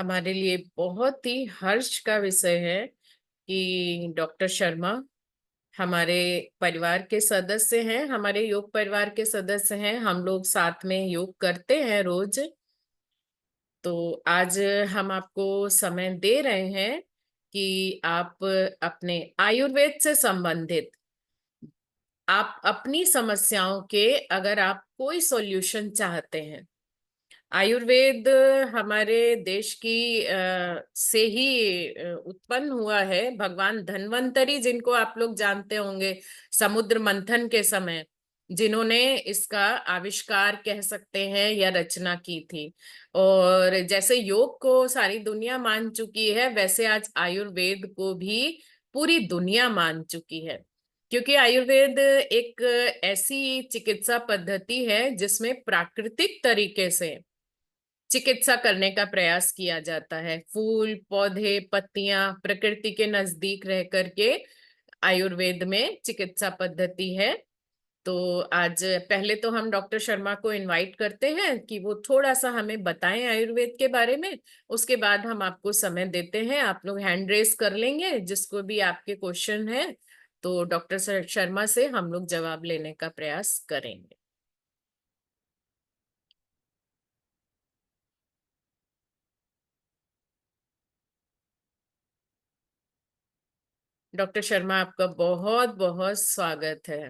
हमारे लिए बहुत ही हर्ष का विषय है कि डॉक्टर शर्मा हमारे परिवार के सदस्य हैं, हमारे योग परिवार के सदस्य हैं। हम लोग साथ में योग करते हैं रोज। तो आज हम आपको समय दे रहे हैं कि आप अपने आयुर्वेद से संबंधित आप अपनी समस्याओं के अगर आप कोई सॉल्यूशन चाहते हैं। आयुर्वेद हमारे देश की से ही उत्पन्न हुआ है। भगवान धन्वंतरी, जिनको आप लोग जानते होंगे, समुद्र मंथन के समय जिन्होंने इसका आविष्कार कह सकते हैं या रचना की थी। और जैसे योग को सारी दुनिया मान चुकी है, वैसे आज आयुर्वेद को भी पूरी दुनिया मान चुकी है। क्योंकि आयुर्वेद एक ऐसी चिकित्सा पद्धति है जिसमें प्राकृतिक तरीके से चिकित्सा करने का प्रयास किया जाता है। फूल पौधे पत्तियां प्रकृति के नजदीक रह करके आयुर्वेद में चिकित्सा पद्धति है। तो आज पहले तो हम डॉक्टर शर्मा को इनवाइट करते हैं कि वो थोड़ा सा हमें बताएं आयुर्वेद के बारे में। उसके बाद हम आपको समय देते हैं, आप लोग हैंड रेस कर लेंगे जिसको भी आपके क्वेश्चन है, तो डॉक्टर शर्मा से हम लोग जवाब लेने का प्रयास करेंगे। डॉक्टर शर्मा, आपका बहुत बहुत स्वागत है।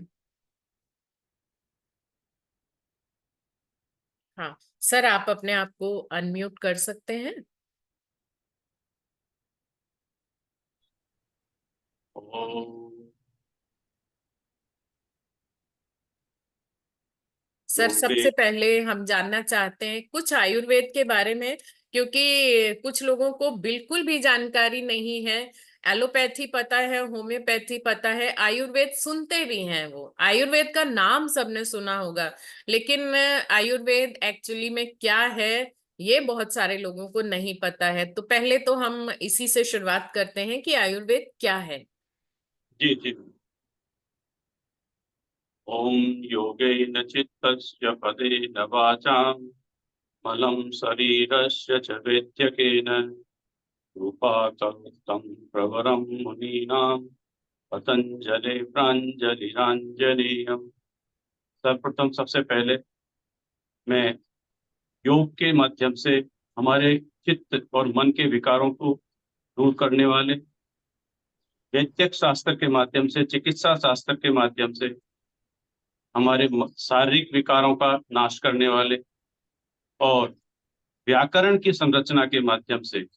हाँ सर, आप अपने आप को अनम्यूट कर सकते हैं। ओम सर, योगे। सबसे पहले हम जानना चाहते हैं कुछ आयुर्वेद के बारे में, क्योंकि कुछ लोगों को बिल्कुल भी जानकारी नहीं है। एलोपैथी पता है, होम्योपैथी पता है, आयुर्वेद सुनते भी हैं। वो आयुर्वेद का नाम सबने सुना होगा, लेकिन आयुर्वेद एक्चुअली में क्या है ये बहुत सारे लोगों को नहीं पता है। तो पहले तो हम इसी से शुरुआत करते हैं कि आयुर्वेद क्या है। जी जी। ओम योगेन चित्तस्य पदेन वाचां मलं शरीरस्य च वैद्यकेन रूपाकल्पं प्रवरं मुनीनां पतंजलि प्राञ्जलिराञ्जनेयम्। सर्वप्रथम सबसे पहले मैं योग के माध्यम से हमारे चित्त और मन के विकारों को दूर करने वाले, वैद्यक शास्त्र के माध्यम से, चिकित्सा शास्त्र के माध्यम से हमारे शारीरिक विकारों का नाश करने वाले और व्याकरण की संरचना के माध्यम से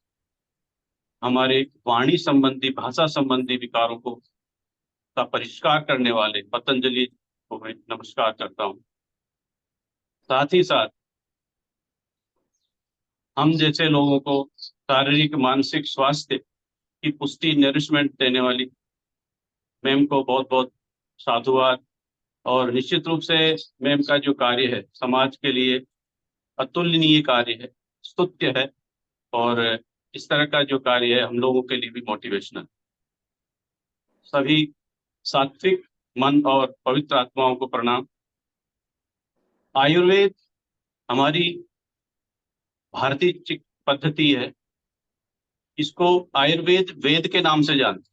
हमारे वाणी संबंधी, भाषा संबंधी विकारों को का परिष्कार करने वाले पतंजलि को मैं नमस्कार करता हूँ। साथ ही साथ हम जैसे लोगों को शारीरिक मानसिक स्वास्थ्य की पुष्टि, नरिशमेंट देने वाली मैम को बहुत बहुत साधुवाद। और निश्चित रूप से मैम का जो कार्य है समाज के लिए अतुलनीय कार्य है, स्तुत्य है। और इस तरह का जो कार्य है हम लोगों के लिए भी मोटिवेशनल। सभी सात्विक मन और पवित्र आत्माओं को प्रणाम। आयुर्वेद हमारी भारतीय पद्धति है। इसको आयुर्वेद वेद के नाम से जानते हैं।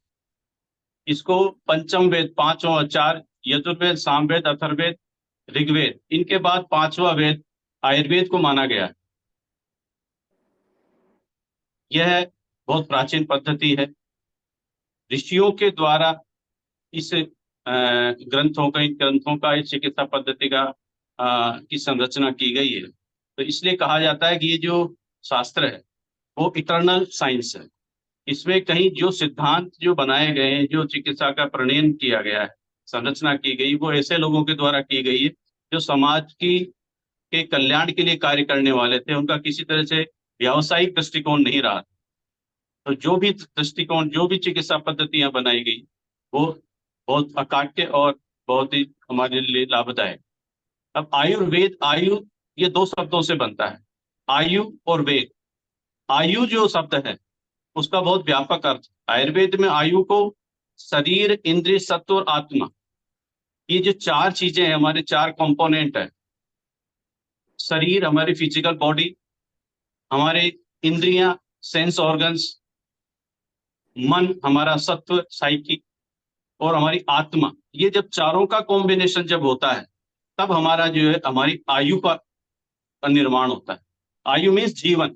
इसको पंचम वेद, पांचों आचार, यजुर्वेद, सामवेद, अथर्ववेद, ऋग्वेद, इनके बाद पांचवा वेद आयुर्वेद को माना गया है। यह बहुत प्राचीन पद्धति है। ऋषियों के द्वारा इस इन ग्रंथों का, इस चिकित्सा पद्धति का की संरचना की गई है। तो इसलिए कहा जाता है कि ये जो शास्त्र है वो इटर्नल साइंस है। इसमें कहीं जो सिद्धांत जो बनाए गए हैं, जो चिकित्सा का प्रणयन किया गया है, संरचना की गई, वो ऐसे लोगों के द्वारा की गई है जो समाज की के कल्याण के लिए कार्य करने वाले थे। उनका किसी तरह से व्यावसायिक दृष्टिकोण नहीं रहा। तो जो भी दृष्टिकोण, जो भी चिकित्सा पद्धतियां बनाई गई वो बहुत अकाट्य और बहुत ही हमारे लिए लाभदायक। अब आयुर्वेद, आयु ये दो शब्दों से बनता है, आयु और वेद। आयु जो शब्द है उसका बहुत व्यापक अर्थ। आयुर्वेद में आयु को शरीर, इंद्रिय, सत्व और आत्मा, ये जो चार चीजें हैं, हमारे चार कंपोनेंट है। शरीर हमारी फिजिकल बॉडी, हमारे इंद्रियां सेंस ऑर्गन्स, मन, हमारा सत्व साइकी, और हमारी आत्मा, ये जब चारों का कॉम्बिनेशन जब होता है तब हमारा जो है हमारी आयु का निर्माण होता है। आयु मीन्स जीवन।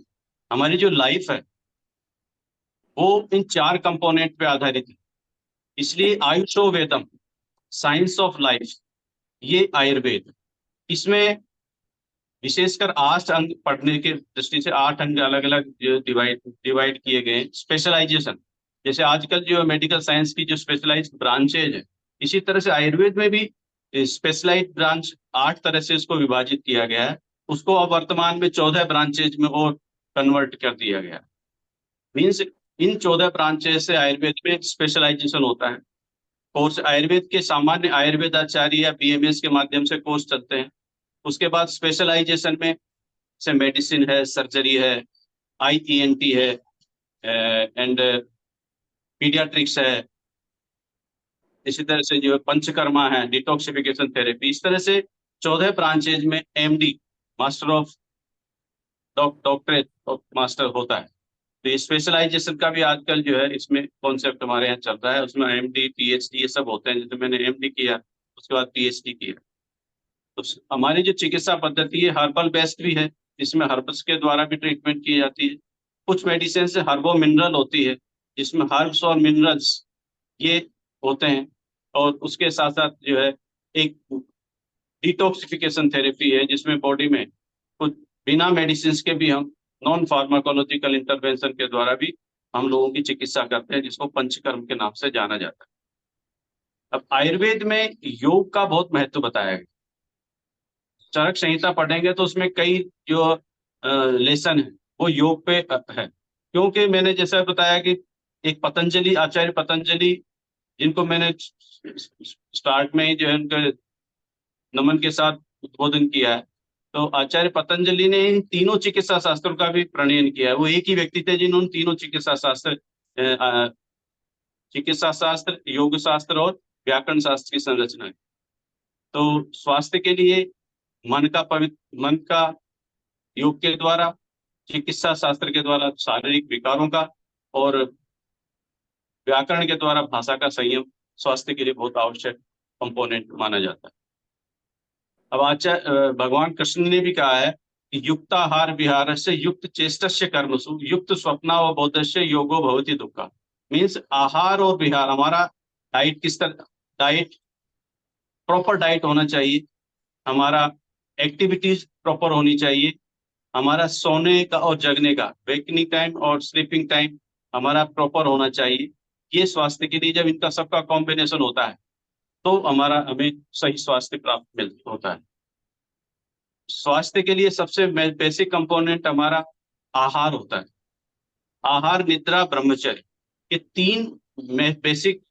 हमारी जो लाइफ है वो इन चार कंपोनेंट पे आधारित है। इसलिए आयुषो वेदम, साइंस ऑफ लाइफ, ये आयुर्वेद। इसमें विशेषकर 8 अंग पढ़ने के दृष्टि से 8 अंग अलग अलग डिवाइड डिवाइड किए गए। स्पेशलाइजेशन, जैसे आजकल जो मेडिकल साइंस की जो स्पेशलाइज्ड ब्रांचेज है, इसी तरह से आयुर्वेद में भी स्पेशलाइज्ड ब्रांच 8 तरह से इसको विभाजित किया गया है। उसको अब वर्तमान में 14 ब्रांचेज में और कन्वर्ट कर दिया गया। मीन्स इन 14 ब्रांचेज से आयुर्वेद में स्पेशलाइजेशन होता है। कोर्स आयुर्वेद के सामान्य आयुर्वेद आचार्य या बीएमएस के माध्यम से कोर्स चलते हैं। उसके बाद स्पेशलाइजेशन में से मेडिसिन है, सर्जरी है, आईईएनटी है, एंड पीडियाट्रिक्स है, इसी तरह से जो पंचकर्मा है, डिटॉक्सिफिकेशन थेरेपी, इस तरह से 14 ब्रांचेज में MD, master of doctorate of master होता है। तो ये स्पेशलाइजेशन का भी आजकल जो है इसमें कॉन्सेप्ट हमारे यहाँ चल रहा है। उसमें एमडी, पीएचडी ये सब होते हैं। जैसे मैंने एमडी किया, उसके बाद पीएचडी किया। तो हमारी जो चिकित्सा पद्धति है हर्बल बेस्ड भी है। इसमें हर्ब्स के द्वारा भी ट्रीटमेंट की जाती है। कुछ मेडिसिन से हर्बो मिनरल होती है, जिसमें हर्ब्स और मिनरल्स ये होते हैं। और उसके साथ साथ जो है एक डिटॉक्सिफिकेशन थेरेपी है, जिसमें बॉडी में कुछ बिना मेडिसिन के भी हम नॉन फार्माकोलॉजिकल इंटरवेंशन के द्वारा भी हम लोगों की चिकित्सा करते हैं, जिसको पंचकर्म के नाम से जाना जाता है। अब आयुर्वेद में योग का बहुत महत्व बताया गया। चरक संहिता पढ़ेंगे तो उसमें कई जो लेसन है वो योग पे है। क्योंकि मैंने जैसा बताया कि एक पतंजलि, आचार्य पतंजलि, जिनको मैंने स्टार्ट में ही जो है उनके नमन के साथ उद्बोधन किया है, तो आचार्य पतंजलि ने इन तीनों चिकित्सा शास्त्रों का भी प्रणयन किया है। वो एक ही व्यक्ति थे जिन्होंने तीनों चिकित्सा शास्त्र, चिकित्सा शास्त्र, योग शास्त्र और व्याकरण शास्त्र की संरचना की। तो स्वास्थ्य के लिए मन का योग के द्वारा, चिकित्सा शास्त्र के द्वारा शारीरिक विकारों का, और व्याकरण के द्वारा भाषा का संयम स्वास्थ्य के लिए बहुत आवश्यक कंपोनेंट माना जाता है। अब आचार्य भगवान कृष्ण ने भी कहा है कि युक्ताहार विहार से युक्त चेष्टस्य कर्मसु युक्त स्वप्ना व बोधस्य योगो भवति दुःखा। मीन्स आहार और विहार, हमारा डाइट किस तरह, डाइट प्रॉपर डाइट होना चाहिए, हमारा एक्टिविटीज प्रॉपर होनी चाहिए, हमारा सोने का और जगने का, वेकनिंग टाइम और स्लीपिंग टाइम हमारा प्रॉपर होना चाहिए। ये स्वास्थ्य के लिए जब इनका सबका कॉम्बिनेशन होता है तो हमें सही स्वास्थ्य प्राप्त होता है। स्वास्थ्य के लिए सबसे बेसिक कंपोनेंट हमारा आहार होता है। आहार, निद्रा, ब्रह्मचर्य, ये 3 बेसिक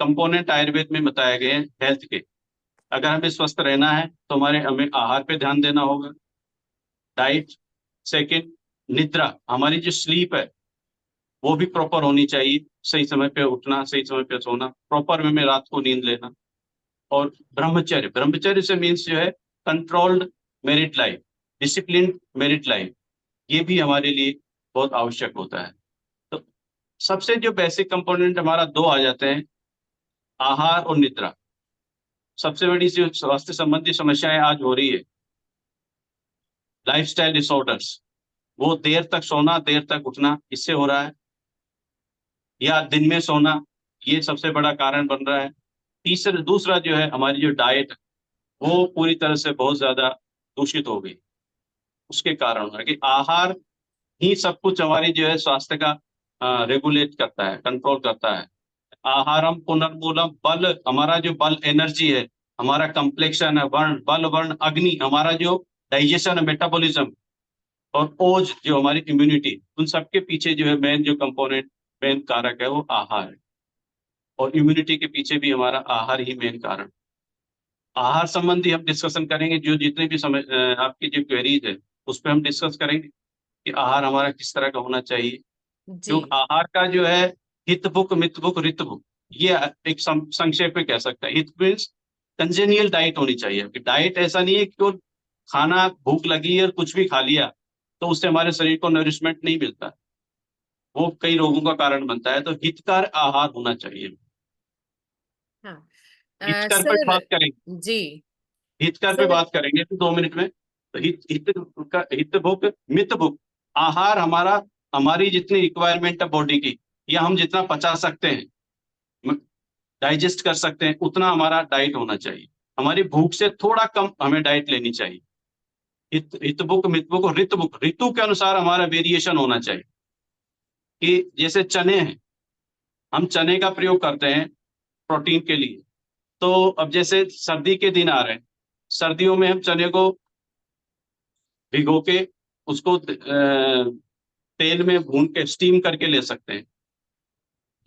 कंपोनेंट आयुर्वेद में बताए गए हैं हेल्थ के। अगर हमें स्वस्थ रहना है तो हमें आहार पे ध्यान देना होगा, डाइट। सेकंड, निद्रा, हमारी जो स्लीप है वो भी प्रॉपर होनी चाहिए, सही समय पे उठना, सही समय पे सोना, प्रॉपर वे में रात को नींद लेना। और ब्रह्मचर्य, ब्रह्मचर्य से मीन्स जो है controlled merit life, discipline merit life, ये भी हमारे लिए बहुत आवश्यक होता है। तो सबसे जो बेसिक कंपोनेंट हमारा 2 आ जाते हैं, आहार और निद्रा। सबसे बड़ी जो स्वास्थ्य संबंधी समस्याएं आज हो रही है, लाइफस्टाइल डिसऑर्डर्स, वो देर तक सोना, देर तक उठना, इससे हो रहा है, या दिन में सोना, ये सबसे बड़ा कारण बन रहा है। दूसरा जो है हमारी जो डाइट, वो पूरी तरह से बहुत ज्यादा दूषित हो गई। उसके कारण है कि आहार ही सब कुछ हमारी जो है स्वास्थ्य का रेगुलेट करता है, कंट्रोल करता है। आहारम पुनर्मूलम, बल, हमारा जो बल एनर्जी है, हमारा कम्प्लेक्शन है, वर्ण बल, वर्ण अग्नि, हमारा जो डाइजेशन है, मेटाबॉलिज्म, और ओज जो हमारी इम्यूनिटी, उन सबके पीछे जो है मेन जो कंपोनेंट, मेन कारक है वो आहार है। और इम्यूनिटी के पीछे भी हमारा आहार ही मेन कारण। आहार संबंधी हम डिस्कशन करेंगे, जो जितने भी आपकी जो क्वेरीज है उस पर हम डिस्कस करेंगे कि आहार हमारा किस तरह का होना चाहिए। जी। जो आहार का जो है हित भुक, मित भुक, ऋत भुक, ये एक संक्षेप में कह सकता है। हित मीन्स कंजेनियल डाइट होनी चाहिए। डाइट ऐसा नहीं है कि खाना भूख लगी और कुछ भी खा लिया तो उससे हमारे शरीर को नरिशमेंट नहीं मिलता। वो कई रोगों का कारण बनता है। तो हितकर आहार होना चाहिए। हाँ। हितकर पर सर। बात करेंगे, जी। हितकर पे सर। बात करेंगे तो 2 मिनट में। तो हित भुक मित भुक, आहार हमारा, हमारी जितनी रिक्वायरमेंट है बॉडी की, या हम जितना पचा सकते हैं, डाइजेस्ट कर सकते हैं, उतना हमारा डाइट होना चाहिए। हमारी भूख से थोड़ा कम हमें डाइट लेनी चाहिए। हित भुक मित भुक और ऋतु भुक, ऋतु के अनुसार हमारा वेरिएशन होना चाहिए। कि जैसे चने हैं, हम चने का प्रयोग करते हैं प्रोटीन के लिए। तो अब जैसे सर्दी के दिन आ रहे हैं, सर्दियों में हम चने को भिगो के उसको तेल में भून के स्टीम करके ले सकते हैं,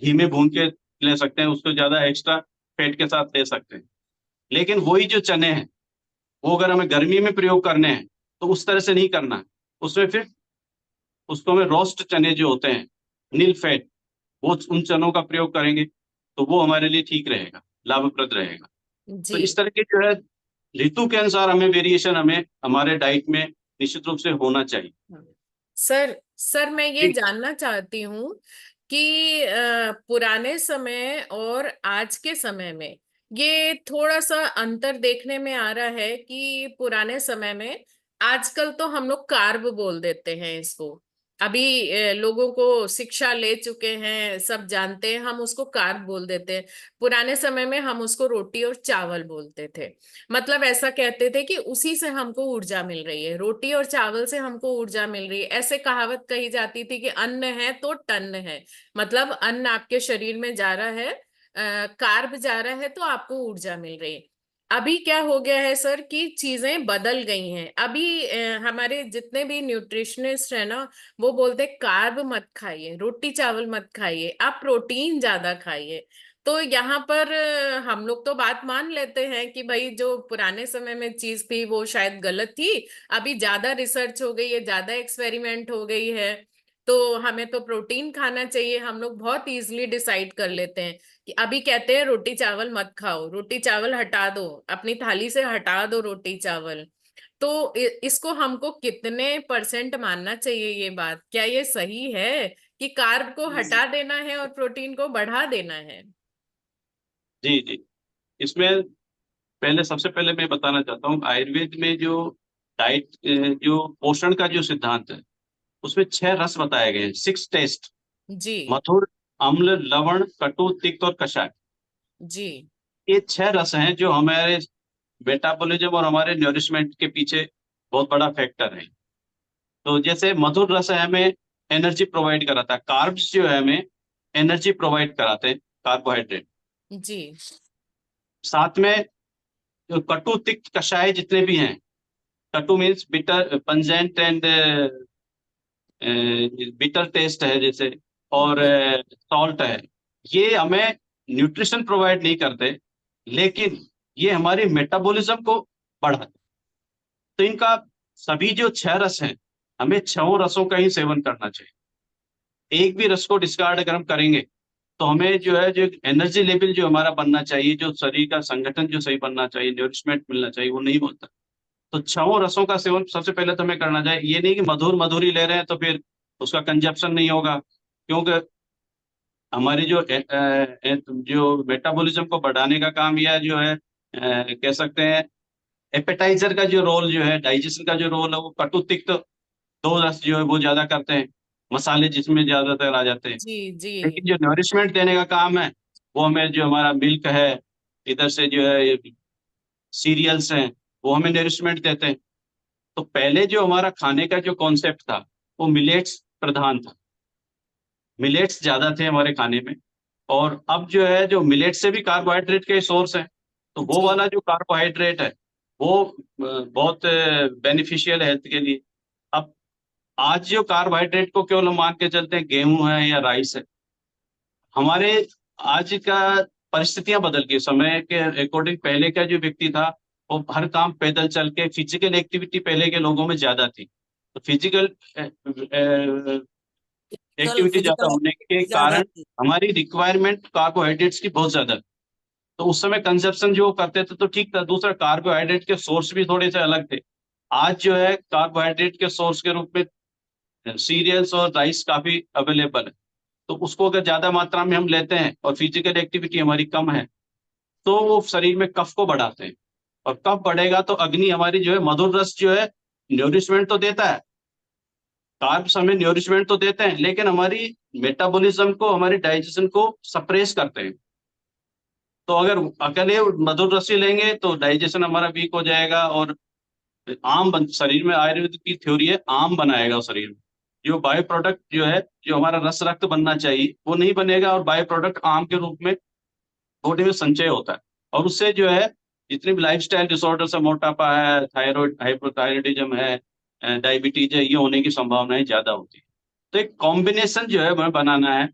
घी में भून के ले सकते हैं, उसको ज्यादा एक्स्ट्रा फैट के साथ ले सकते हैं। लेकिन वही जो चने हैं, वो अगर हमें गर्मी में प्रयोग करने हैं तो उस तरह से नहीं करना है। उसमें फिर उसको हमें रोस्ट चने जो होते हैं, नील फैट, वो उन चनों का प्रयोग करेंगे तो वो हमारे लिए ठीक रहेगा, लाभप्रद रहेगा। तो जी। इस तरह के जो है ऋतु के अनुसार हमें वेरिएशन हमें हमारे डाइट में निश्चित रूप से होना चाहिए। सर। सर, मैं ये जी जानना चाहती हूँ कि पुराने समय और आज के समय में ये थोड़ा सा अंतर देखने में आ रहा है कि पुराने समय में, आजकल तो हम लोग कार्ब बोल देते हैं इसको। अभी लोगों को शिक्षा ले चुके हैं, सब जानते हैं, हम उसको कार्ब बोल देते हैं। पुराने समय में हम उसको रोटी और चावल बोलते थे। मतलब ऐसा कहते थे कि उसी से हमको ऊर्जा मिल रही है, रोटी और चावल से हमको ऊर्जा मिल रही है। ऐसे कहावत कही जाती थी कि अन्न है तो टन्न है। मतलब अन्न आपके शरीर में जा रहा है, कार्ब जा रहा है तो आपको ऊर्जा मिल रही है। अभी क्या हो गया है सर कि चीजें बदल गई हैं। अभी हमारे जितने भी न्यूट्रिशनिस्ट है ना, वो बोलते हैं कार्ब मत खाइए, रोटी चावल मत खाइए, आप प्रोटीन ज्यादा खाइए। तो यहाँ पर हम लोग तो बात मान लेते हैं कि भाई जो पुराने समय में चीज थी वो शायद गलत थी। अभी ज्यादा रिसर्च हो गई है, ज्यादा एक्सपेरिमेंट हो गई है, तो हमें तो प्रोटीन खाना चाहिए। हम लोग बहुत इजीली डिसाइड कर लेते हैं कि अभी कहते हैं रोटी चावल मत खाओ, रोटी चावल हटा दो, अपनी थाली से हटा दो रोटी चावल। तो इसको हमको कितने परसेंट मानना चाहिए? ये बात क्या ये सही है कि कार्ब को हटा देना है और प्रोटीन को बढ़ा देना है? जी जी। इसमें पहले, सबसे पहले मैं बताना चाहता हूँ, आयुर्वेद में जो डाइट, जो पोषण का जो सिद्धांत है, उसमें 6 रस बताए गए हैं, 6 टेस्ट। जी। मधुर, अम्ल, लवण, कटु, तिक्त और कषाय। जी। ये 6 रस हैं जो हमारे मेटाबॉलिज्म और हमारे नरिशमेंट के पीछे बहुत बड़ा फैक्टर है। तो जैसे मधुर रस है, हमें एनर्जी प्रोवाइड कराता है। कार्ब्स जो है हमें एनर्जी प्रोवाइड कराते हैं, कार्बोहाइड्रेट। जी। साथ में जो कटु, तिक्त, कषाय जितने भी हैं, कटु means bitter, pungent and bitter taste है जैसे, और जी। सॉल्ट है, ये हमें न्यूट्रिशन प्रोवाइड नहीं करते, लेकिन ये हमारी मेटाबॉलिज्म को बढ़ाते। तो इनका, सभी जो 6 रस हैं, हमें 6 रसों का ही सेवन करना चाहिए। एक भी रस को डिस्कार्ड अगर हम करेंगे तो हमें जो है, जो एनर्जी लेवल जो हमारा बनना चाहिए, जो शरीर का संगठन जो सही बनना चाहिए, नरिशमेंट मिलना चाहिए, वो नहीं होता। तो 6 रसों का सेवन सबसे पहले तो हमें करना चाहिए। ये नहीं कि मधुर मधुर ही ले रहे हैं तो फिर उसका कंजप्शन नहीं होगा, क्योंकि हमारी जो मेटाबॉलिज्म को बढ़ाने का काम, या जो है कह सकते हैं एपेटाइजर का जो रोल जो है, डाइजेशन का जो रोल है, वो कटु तिक्त 2 रस जो है वो ज्यादा करते हैं, मसाले जिसमें ज्यादातर आ जाते हैं। जी। जी। लेकिन जो नरिशमेंट देने का काम है, वो हमें, जो हमारा मिल्क है, इधर से जो है सीरियल्स हैं, वो हमें नरिशमेंट देते हैं। तो पहले जो हमारा खाने का जो कॉन्सेप्ट था, वो मिलेट्स प्रधान था, मिलेट्स ज्यादा थे हमारे खाने में। और अब जो है, जो मिलेट्स से भी कार्बोहाइड्रेट के सोर्स हैं, तो वो जी। वाला जो कार्बोहाइड्रेट है, वो बहुत बेनिफिशियल है हेल्थ के लिए। अब आज जो कार्बोहाइड्रेट को केवल हम मान के चलते हैं गेहूं है या राइस है, हमारे आज का परिस्थितियां बदल गई समय के अकॉर्डिंग। पहले का जो व्यक्ति था, वो हर काम पैदल चल के, फिजिकल एक्टिविटी पहले के लोगों में ज्यादा थी। तो फिजिकल कल एक्टिविटी ज्यादा फिजिकल होने के एक्टिविटी ज्यादा कारण थी। हमारी रिक्वायरमेंट कार्बोहाइड्रेट्स की बहुत ज्यादा थी। तो उस समय कंजप्शन जो करते थे तो ठीक था। दूसरा, कार्बोहाइड्रेट के सोर्स भी थोड़े से अलग थे। आज जो है कार्बोहाइड्रेट के सोर्स के रूप में सीरियल्स और राइस काफी अवेलेबल है, तो उसको अगर ज्यादा मात्रा में हम लेते हैं और फिजिकल एक्टिविटी हमारी कम है, तो वो शरीर में कफ को बढ़ाते हैं। और कफ बढ़ेगा तो अग्नि हमारी जो है, मधुर रस जो है, न्यूरिशमेंट तो देता है, कार्ब्स हमें न्यूरिशमेंट तो देते हैं, लेकिन हमारी मेटाबॉलिज्म को, हमारी डाइजेशन को सप्रेस करते हैं। तो अगर अकेले मधुर रस ही लेंगे तो डाइजेशन हमारा वीक हो जाएगा, और शरीर में आयुर्वेद की थ्योरी है, आम बनाएगा उस शरीर में। जो बायो प्रोडक्ट जो है, जो हमारा रस रक्त बनना चाहिए वो नहीं बनेगा, और बायो प्रोडक्ट आम के रूप में बॉडी में संचय होता है। और उससे जो है, जितने भी लाइफस्टाइल डिसऑर्डर्स है, मोटापा है, थायराइड, हाइपोथायराइडिज्म है, डायबिटीज है, ये होने की संभावनाएं ज्यादा होती है। तो एक कॉम्बिनेशन जो है हमें बनाना है।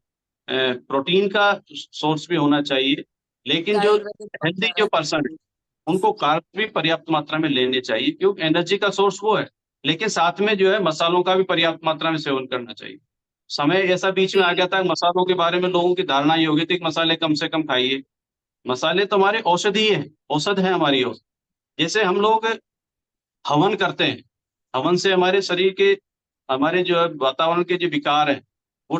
प्रोटीन का सोर्स भी होना चाहिए, लेकिन जो आयुर्वेदिक हेल्दी वगैरह जो पर्सन है, उनको कार्ब भी पर्याप्त मात्रा में लेने चाहिए, क्योंकि एनर्जी का सोर्स वो है। लेकिन साथ में जो है, मसालों का भी पर्याप्त मात्रा में सेवन करना चाहिए। समय ऐसा बीच में आ गया जी। था, मसालों के बारे में लोगों की धारणा ये हो गई थी कि मसाले कम से कम खाइए। मसाले तो हमारे औषधि है, औषध है हमारी औषध। जैसे हम लोग हवन करते हैं, हवन से हमारे शरीर के, हमारे जो है वातावरण के जो विकार हैं, वो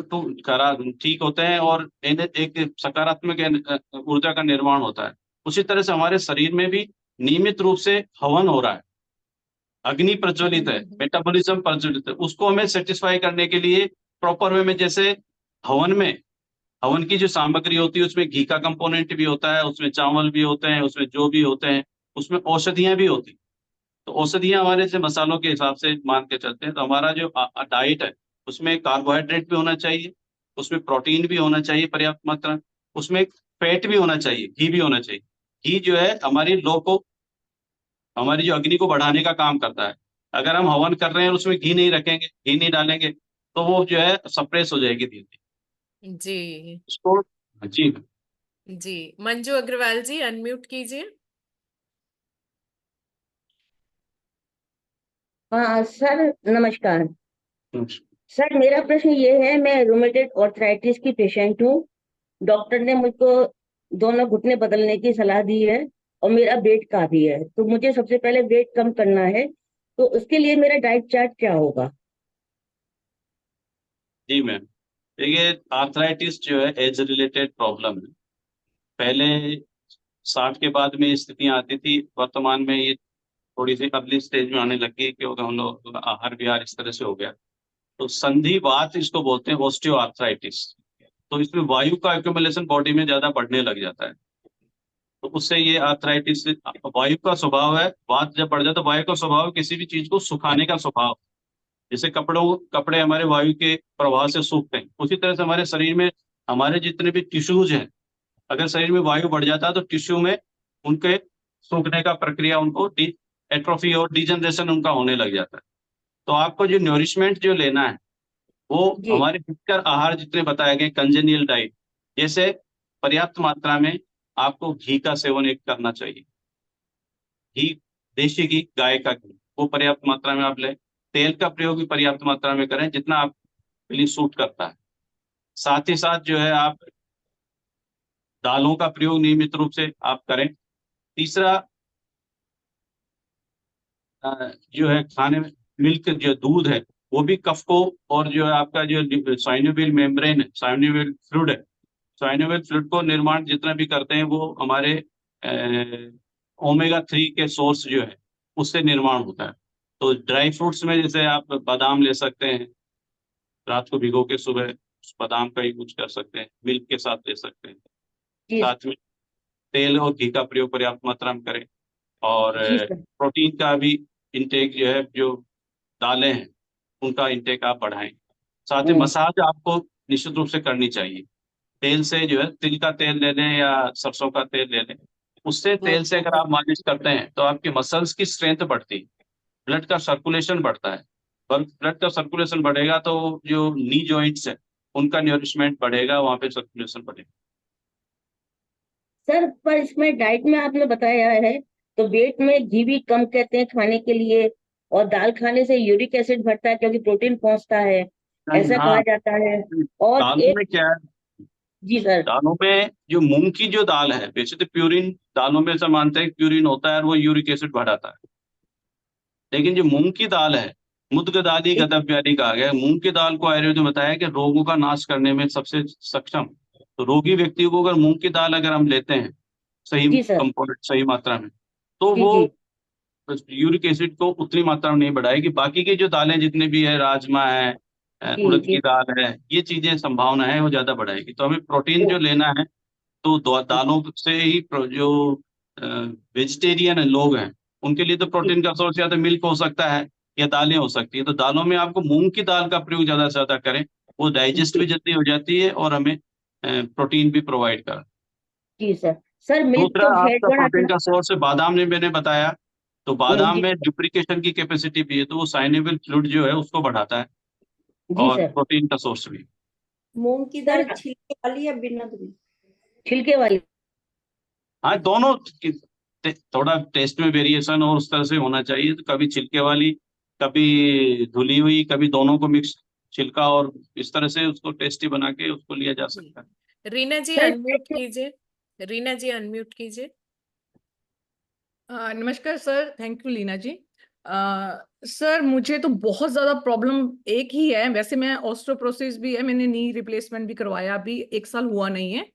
ठीक होते हैं, और एक सकारात्मक ऊर्जा का निर्माण होता है। उसी तरह से हमारे शरीर में भी नियमित रूप से हवन हो रहा है, अग्नि प्रज्वलित है, मेटाबॉलिज्म प्रज्वलित है। उसको हमें सेटिस्फाई करने के लिए प्रॉपर वे में, जैसे हवन में, हवन की जो सामग्री होती है उसमें घी का कंपोनेंट भी होता है, उसमें चावल भी होते हैं, उसमें जो भी होते हैं, उसमें औषधियां भी होती हैं। तो औषधियां हमारे से मसालों के हिसाब से मान के चलते हैं। तो हमारा जो डाइट है, उसमें कार्बोहाइड्रेट भी होना चाहिए, उसमें प्रोटीन भी होना चाहिए पर्याप्त मात्रा, उसमें फैट भी होना चाहिए, घी भी होना चाहिए। घी जो है हमारी लो को, हमारी जो अग्नि को बढ़ाने का काम करता है। अगर हम हवन कर रहे हैं और उसमें घी नहीं रखेंगे, घी नहीं डालेंगे, तो वो जो है सप्रेस हो जाएगी धीरे धीरे जी। उसको। जी। जी, मंजू अग्रवाल जी अनम्यूट कीजिए। हाँ सर, नमस्कार। सर, मेरा प्रश्न ये है, मैं रूमेटेड आर्थराइटिस की पेशेंट हूँ। डॉक्टर ने मुझको दोनों घुटने बदलने की सलाह दी है, और मेरा वेट काफी है, तो मुझे सबसे पहले वेट कम करना है। तो उसके लिए मेरा डाइट चार्ट क्या होगा? जी मैम, देखिए, आर्थराइटिस जो है एज रिलेटेड प्रॉब्लम है। पहले 60 के बाद में ये स्थितियां आती थी, वर्तमान में ये थोड़ी सी अर्ली स्टेज में आने लगी, क्योंकि हम लोग आहार विहार इस तरह से हो गया। तो संधिवात इसको बोलते हैं, ऑस्टियो आर्थराइटिस। तो इसमें वायु का एक्यूमुलेशन बॉडी में ज्यादा बढ़ने लग जाता है, तो उससे ये आर्थराइटिस। वायु का स्वभाव है, वात जब बढ़ जाता है तो वायु का स्वभाव है किसी भी चीज को सुखाने का स्वभाव। जैसे कपड़े हमारे वायु के प्रवाह से सूखते हैं, उसी तरह से हमारे शरीर में हमारे जितने भी टिश्यूज हैं, अगर शरीर में वायु बढ़ जाता है तो टिश्यू में उनके सूखने का प्रक्रिया, उनको एट्रोफी और डिजनरेशन उनका होने लग जाता है। तो आपको जो न्यूरिशमेंट जो लेना है, वो जी। हमारे हितकर आहार जितने बताए गए, कंजेनियल डाइट, जैसे पर्याप्त मात्रा में आपको घी का सेवन एक करना चाहिए। घी, देशी घी, गाय का घी, वो पर्याप्त मात्रा में आप लें। तेल का प्रयोग भी पर्याप्त मात्रा में करें, जितना आपके लिए सूट करता है। साथ ही साथ जो है, आप दालों का प्रयोग नियमित रूप से आप करें। तीसरा, जो है खाने में, मिल्क जो दूध है, वो भी कफ को, और जो है आपका जो साइनोवियल मेम्ब्रेन है, साइनोवियल फ्लूइड है, साइनोवियल फ्लूइड को निर्माण जितना भी करते हैं, वो हमारे ओमेगा 3 के सोर्स जो है, उससे निर्माण होता है। तो ड्राई फ्रूट्स में जैसे आप बादाम ले सकते हैं, रात को भिगो के सुबह उस बादाम का यूज कर सकते हैं, मिल्क के साथ ले सकते हैं। जी। साथ में तेल और घी का प्रयोग पर्याप्त मात्रा में करें। और जी सर। प्रोटीन का भी इंटेक जो है, जो दालें हैं, उनका इंटेक आप बढ़ाएं। साथ ही हम्म। मसाज आपको निश्चित रूप से करनी चाहिए। तेल से जो है, तिल का तेल ले लें या सरसों का तेल ले लें, उससे, तेल से अगर आप मालिश करते हैं तो आपके मसल्स की स्ट्रेंथ बढ़ती है, ब्लड का सर्कुलेशन बढ़ता है। और ब्लड का सर्कुलेशन बढ़ेगा तो जो नी जॉइंट्स है, उनका नरिशमेंट बढ़ेगा, वहां पे सर्कुलेशन बढ़ेगा। सर, पर इसमें डाइट में आपने बताया है, तो वेट में घी भी कम कहते हैं खाने के लिए, और दाल खाने से यूरिक एसिड बढ़ता है क्योंकि प्रोटीन पहुंचता है, नहीं, ऐसा हाँ, कहा जाता है। और दालों एक। में क्या है, जी सर। दालों में जो मूंग की जो दाल है, वैसे तो प्यूरिन दालों में से मानते हैं, प्यूरिन होता है और वो यूरिक एसिड बढ़ाता है। लेकिन जो मूंग की दाल है, मुद्गदाली गदव्याली कहा गया है। मूंग की दाल को आयुर्वेद में बताया कि रोगों का नाश करने में सबसे सक्षम। तो रोगी व्यक्ति को अगर मूंग की दाल अगर हम लेते हैं सही जी सर। कंपोनेंट सही मात्रा में, तो जी वो जी यूरिक एसिड को उतनी मात्रा में नहीं बढ़ाएगी। बाकी की जो दालें जितने भी है, राजमा है, जी उड़द जी की दाल है, ये चीजें संभावना है वो ज्यादा बढ़ाएगी। तो हमें प्रोटीन जो लेना है तो दालों से ही जो वेजिटेरियन लोग हैं उनके लिए तो जी प्रोटीन का सोर्स या तो मिल्क हो सकता है या दालें हो सकती है। तो दालों में आपको मूंग की दाल का प्रयोग ज्यादा से ज्यादा करें, वो डाइजेस्ट भी जी जल्दी हो जाती है और हमें प्रोटीन भी प्रोवाइड कर। जी सर। सर मिल्क दूसरा तो फैट आपका प्रोटीन बढ़ाता का सोर्स है बादाम ने मैंने बताया। तो है। बादाम जी में ल्यूब्रिकेशन की कैपेसिटी भी है, तो वो साइनेबल फ्लूइड जो है उसको बढ़ाता है जी और सर। प्रोटीन का सोर्स भी। मूंग की सर दाल छिलके वाली या बिना धुली? छिलके वाली। हाँ, दोनों थोड़ा टेस्ट में वेरिएशन और उस तरह से होना चाहिए। तो कभी छिलके वाली, कभी धुली हुई, कभी दोनों को मिक्स छिलका, और इस तरह से उसको टेस्टी बना के उसको लिया जा सकता है। रीना जी सर अनम्यूट कीजिए। रीना जी अनम्यूट कीजिए। नमस्कार sir, thank you Leena ji. Sir मुझे तो बहुत ज़्यादा प्रॉब्लम एक ही है। वैसे मैं ऑस्टियोपोरोसिस भी है, मैंने नी रिप्लेसमेंट भी करवाया, अभी 1 साल हुआ नहीं है।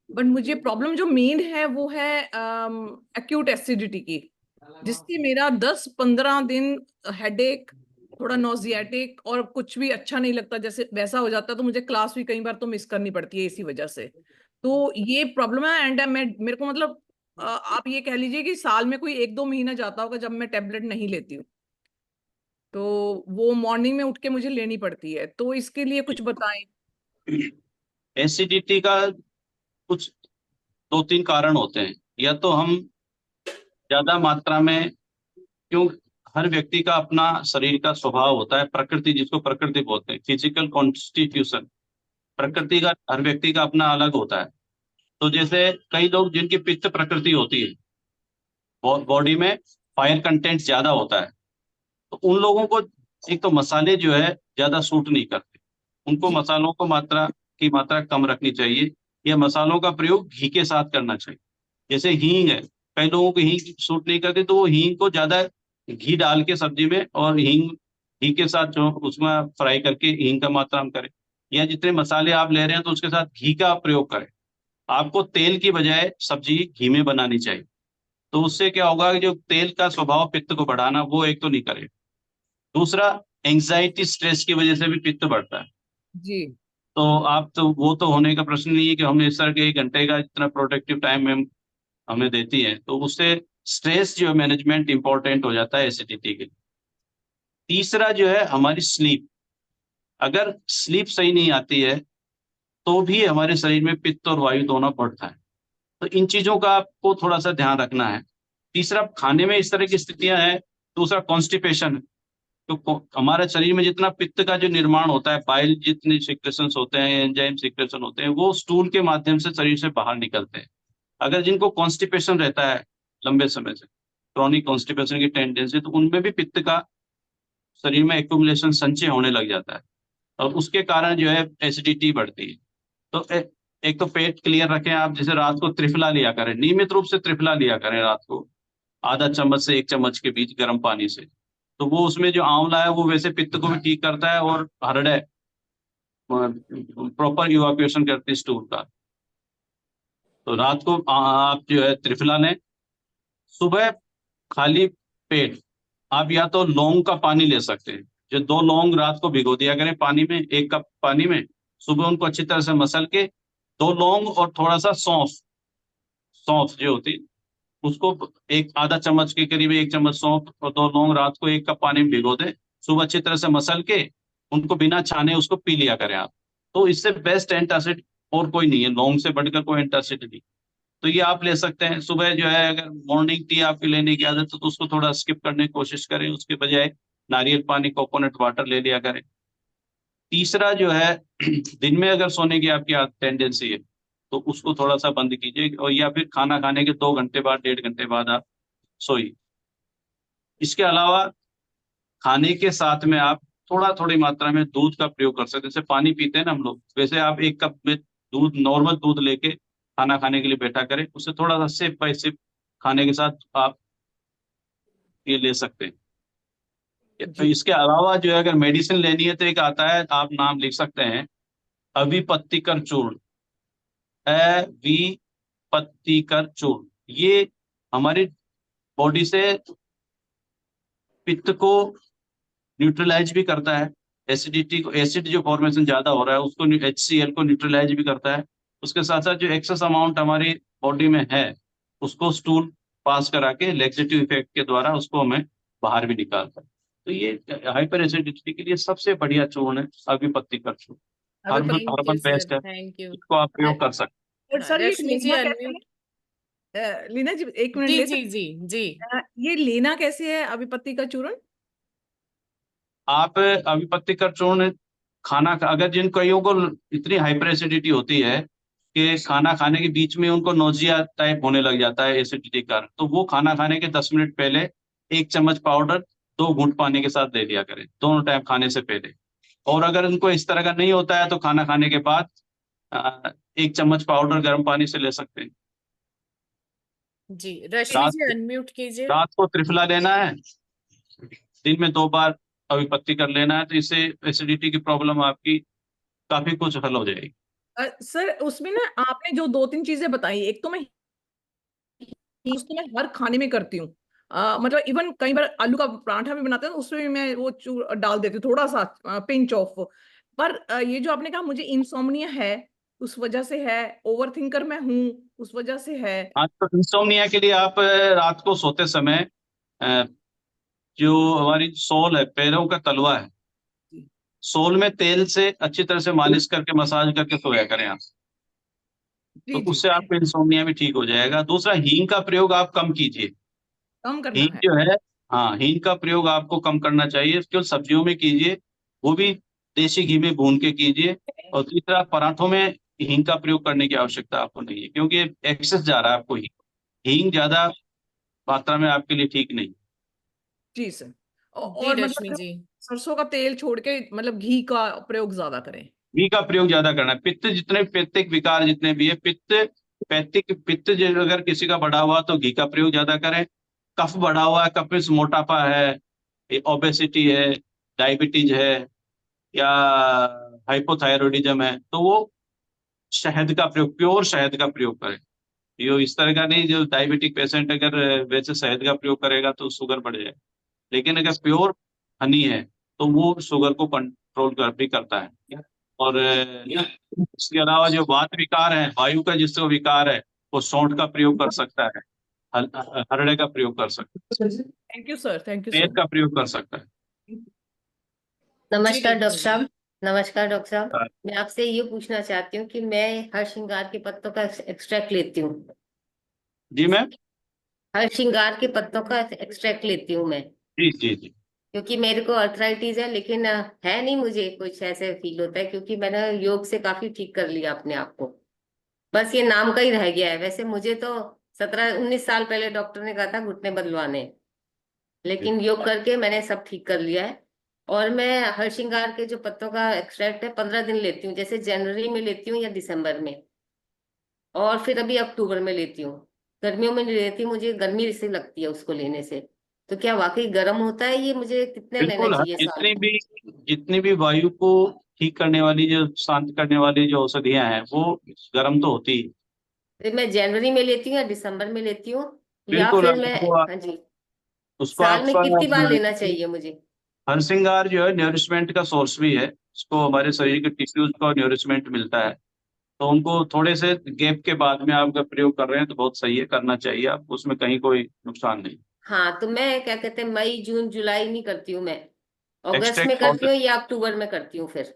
बट मुझे प्रॉब्लम जो मेन है वो है एक्यूट एसिडिटी की, जिससे मेरा 10-15 दिन हेडेक, थोड़ा नोजियाटिक और कुछ भी अच्छा नहीं लगता, जैसे वैसा हो जाता है। तो मुझे क्लास भी कई बार तो मिस करनी पड़ती है इसी वजह से। तो ये प्रॉब्लम है। एंड मैं मेरे को मतलब आप ये कह लीजिए कि साल में कोई 1-2 महीना जाता होगा जब मैं टेबलेट नहीं लेती हूँ, तो वो मॉर्निंग में उठ के मुझे लेनी पड़ती है। तो इसके लिए कुछ बताएं। एसिडिटी का कुछ 2-3 कारण होते हैं। या तो हम ज्यादा मात्रा में, क्यों, हर व्यक्ति का अपना शरीर का स्वभाव होता है, प्रकृति जिसको प्रकृति बोलते हैं, फिजिकल कॉन्स्टिट्यूशन। प्रकृति का हर व्यक्ति का अपना अलग होता है। तो जैसे कई लोग जिनकी पित्त प्रकृति होती है, बॉडी में फायर कंटेंट ज्यादा होता है, तो उन लोगों को एक तो मसाले जो है ज्यादा सूट नहीं करते। उनको जी मसालों को मात्रा कम रखनी चाहिए, या मसालों का प्रयोग घी के साथ करना चाहिए। जैसे हींग है, कई लोगों को हींग सूट नहीं करती, तो वो हींग को ज्यादा घी डाल के सब्जी में, और हींग घी के साथ जो उसमें फ्राई करके हींग का मात्रा हम करें। या जितने मसाले आप ले रहे हैं तो उसके साथ घी का प्रयोग करें। आपको तेल की बजाय सब्जी घी में बनानी चाहिए। तो उससे क्या होगा कि जो तेल का स्वभाव पित्त को बढ़ाना, वो एक तो नहीं करे। दूसरा, एंजाइटी स्ट्रेस की वजह से भी पित्त बढ़ता है। जी तो आप तो वो तो होने का प्रश्न नहीं है कि हमने इस तरह के 1 घंटे का इतना प्रोडक्टिव टाइम में हमें देती है, तो उससे स्ट्रेस जो मैनेजमेंट इंपॉर्टेंट हो जाता है एसिडिटी के लिए। तीसरा जो है हमारी स्लीप। अगर स्लीप सही नहीं आती है तो भी हमारे शरीर में पित्त और वायु दोनों बढ़ता है। तो इन चीजों का आपको थोड़ा सा ध्यान रखना है। तीसरा, खाने में इस तरह की स्थितियां हैं। दूसरा, कॉन्स्टिपेशन। तो हमारे शरीर में जितना पित्त का जो निर्माण होता है, पाइल जितने सिक्रेशंस होते हैं, एंजाइम सिक्रेशन होते हैं, वो स्टूल के माध्यम से शरीर से बाहर निकलते हैं। अगर जिनको कॉन्स्टिपेशन रहता है लंबे समय से, क्रॉनिक कॉन्स्टिपेशन की टेंडेंसी, तो उनमें भी पित्त का शरीर में एक्यूमुलेशन, संचय होने लग जाता है, और उसके कारण जो है एसिडिटी बढ़ती है। तो एक तो पेट क्लियर रखें आप। जैसे रात को त्रिफला लिया करें, नियमित रूप से त्रिफला लिया करें रात को, आधा चम्मच से 1 चम्मच के बीच गर्म पानी से। तो वो उसमें जो आंवला है वो वैसे पित्त को भी ठीक करता है, और हरड़े प्रॉपर इवाक्यूएशन करती है स्टूल का। तो रात को आप जो है त्रिफला लें। सुबह खाली पेट आप या तो लौंग का पानी ले सकते हैं। जो 2 लौंग रात को भिगो दिया करें पानी में, 1 कप पानी में। सुबह उनको अच्छी तरह से मसल के 2 लौंग और थोड़ा सा सौंफ, सौंफ जो होती है उसको, एक आधा चम्मच के करीब 1 चम्मच सौंफ और 2 लौंग रात को 1 कप पानी में भिगो दें। सुबह अच्छी तरह से मसल के उनको बिना छाने उसको पी लिया करें आप। तो इससे बेस्ट एंटासिड और कोई नहीं है, लौंग से बढ़कर कोई एंटासिड नहीं। तो ये आप ले सकते हैं। सुबह जो है अगर मॉर्निंग टी आपकी लेने की आदत है तो उसको थोड़ा स्किप करने की कोशिश करें, उसके बजाय नारियल पानी, कोकोनट वाटर ले लिया करें। तीसरा जो है दिन में अगर सोने की आपकी टेंडेंसी है तो उसको थोड़ा सा बंद कीजिए, और या फिर खाना खाने के 2 घंटे बाद, 1.5 घंटे बाद आप सोइए। इसके अलावा खाने के साथ में आप थोड़ी मात्रा में दूध का प्रयोग कर सकते हैं। जैसे पानी पीते हैं ना हम लोग, वैसे आप 1 कप में दूध, नॉर्मल दूध लेके खाना खाने के लिए बैठा करें। उससे थोड़ा सा सिप बाय सिप खाने के साथ आप ये ले सकते हैं। तो इसके अलावा जो है अगर मेडिसिन लेनी है तो एक आता है, आप नाम लिख सकते हैं, अविपत्तिकर चूर्ण, अविपत्तिकर चूर्ण। ये हमारी बॉडी से पित्त को न्यूट्रलाइज भी करता है, एसिडिटी को, एसिड जो फॉर्मेशन ज्यादा हो रहा है उसको, HCl को न्यूट्रलाइज भी करता है। उसके साथ साथ जो एक्सेस अमाउंट हमारी बॉडी में है उसको स्टूल पास करा के लैक्सेटिव इफेक्ट के द्वारा उसको हमें बाहर भी निकालता है। तो ये हाइपर एसिडिटी के लिए सबसे बढ़िया चूर्ण है अविपत्तिकर चूर्ण, अभी thank you herbal based sir, है, थैंक यू। इसको आप प्रयोग कर सकते और सर ये रश्मि जी लेना कैसे अनम्यूट। है? लीना जी एक मिनट जी ले जी जी जी। ये लेना कैसे है अभिपत्ति का चूर्ण? आप अविपत्तिकर चूर्ण खाना अगर जिन कईयों को इतनी हाइपर एसिडिटी होती है कि खाना खाने के बीच में उनको नोजिया टाइप होने लग जाता है एसिडिटी का, तो वो खाना खाने के 10 मिनट पहले 1 चम्मच पाउडर 2 घूंट पानी के साथ ले लिया करें, दोनों टाइम खाने से पहले। और अगर उनको इस तरह का नहीं होता है तो खाना खाने के बाद 1 चम्मच पाउडर गर्म पानी से ले सकते हैं। जी रश्मि रात जी अनम्यूट कीजिए। रात को त्रिफला लेना है, दिन में 2 बार अविपत्ति कर लेना है, तो इससे एसिडिटी की प्रॉब्लम आपकी काफी कुछ हल हो जाएगी। सर उसमें ना आपने जो 2-3 चीजें बताई, एक तो मैं उसको मैं हर खाने में करती हूँ। मतलब इवन कई बार आलू का पराठा भी बनाते हैं तो उसमें भी मैं वो डाल देती हूँ थोड़ा सा पिंच ऑफ। पर ये जो आपने कहा मुझे इंसोम्निया है उस वजह से है, ओवर थिंकर मैं हूँ उस वजह से है। आज तो इंसोम्निया के लिए आप रात को सोते समय अ, जो हमारी सोल है, पैरों का तलवा है, सोल में तेल से अच्छी तरह से मालिश करके मसाज करके सोया करें आप, तो जी जी उससे आपको इंसोम्निया भी ठीक हो जाएगा। दूसरा, हींग का प्रयोग आप कम कीजिए। कम करना हींग है। जो है, हाँ, हींग का प्रयोग आपको कम करना चाहिए, केवल सब्जियों में कीजिए, वो भी देसी घी में भून के कीजिए। और तीसरा, पराठों में हींग का प्रयोग करने की आवश्यकता आपको नहीं है, क्योंकि एक्सेस जा रहा है आपको हींग, हींग ज्यादा मात्रा में आपके लिए ठीक नहीं। जी सर। जी और रश्मि मतलब जी। सरसों का तेल छोड़ के मतलब घी का प्रयोग ज्यादा करें। घी का प्रयोग ज्यादा करना है। पित्त जितने, पित्तिक विकार जितने भी है, पित्त जो अगर किसी का बढ़ा हुआ तो घी का प्रयोग ज्यादा करें। कफ बढ़ा हुआ है, कफ में मोटापा है, ओबेसिटी है, डायबिटीज है, या हाइपोथायरॉयडिज्म है, तो वो शहद का प्रयोग, प्योर शहद का प्रयोग करें। यो इस तरह का नहीं, जो डायबिटिक पेशेंट अगर वैसे शहद का प्रयोग करेगा तो शुगर बढ़ जाए, लेकिन अगर प्योर हनी है तो वो शुगर को कंट्रोल भी करता है। और इसके अलावा जो वात विकार है, वायु का जिसको विकार है, वो सौंठ का प्रयोग कर सकता है, हरड़े का प्रयोग कर सकता है, thank you sir, thank you तेल सो का प्रयोग कर सकता है। जी नमस्कार डॉक्टर रश्मि जी। साहब। नमस्कार डॉक्टर साहब, मैं आपसे ये पूछना चाहती हूँ कि मैं हर श्रृंगार के पत्तों का एक्सट्रैक्ट लेती हूँ। जी मैम। हर श्रृंगार के पत्तों का एक्सट्रैक्ट लेती हूँ मैं, जी जी जी। क्योंकि मेरे को अर्थराइटिस है, लेकिन है नहीं, मुझे कुछ ऐसे फील होता है क्योंकि मैंने योग से काफी ठीक कर लिया अपने आप को। बस ये नाम का ही रह गया है। वैसे मुझे तो 17-19 साल पहले डॉक्टर ने कहा था घुटने बदलवाने, लेकिन योग करके मैंने सब ठीक कर लिया है। और मैं हर श्रृंगार के जो पत्तों का एक्सट्रैक्ट है 15 दिन लेती हूँ, जैसे जनवरी में लेती हूँ या दिसंबर में, और फिर अभी अक्टूबर में लेती हूँ। गर्मियों में नहीं लेती, मुझे गर्मी से लगती है उसको लेने से। तो क्या वाकई गर्म होता है ये? मुझे कितने लेना बिल्कुल, चाहिए साल में? जितनी भी वायु को ठीक करने वाली, जो शांत करने वाली जो औषधियां हैं, वो गर्म तो होती ही। फिर मैं जनवरी में लेती हूँ या दिसंबर में लेती हूँ, या बिल्कुल, फिर मैं, हाँ जी, उसको साल आप में कितनी बार लेना चाहिए मुझे? हरसिंगार जो है न्यूरिशमेंट का सोर्स भी है, उसको हमारे शरीर के टिश्यूज को न्यूरिशमेंट मिलता है, तो उनको थोड़े से गैप के बाद में आप अगर प्रयोग कर रहे हैं तो बहुत सही है, करना चाहिए आप, उसमें कहीं कोई नुकसान नहीं। हाँ, तो मैं क्या कहते हैं, मई जून जुलाई नहीं करती हूँ मैं, अगस्त में एक्सट्रैक्ट करती पाउडर, हूँ या अक्टूबर में करती हूँ फिर।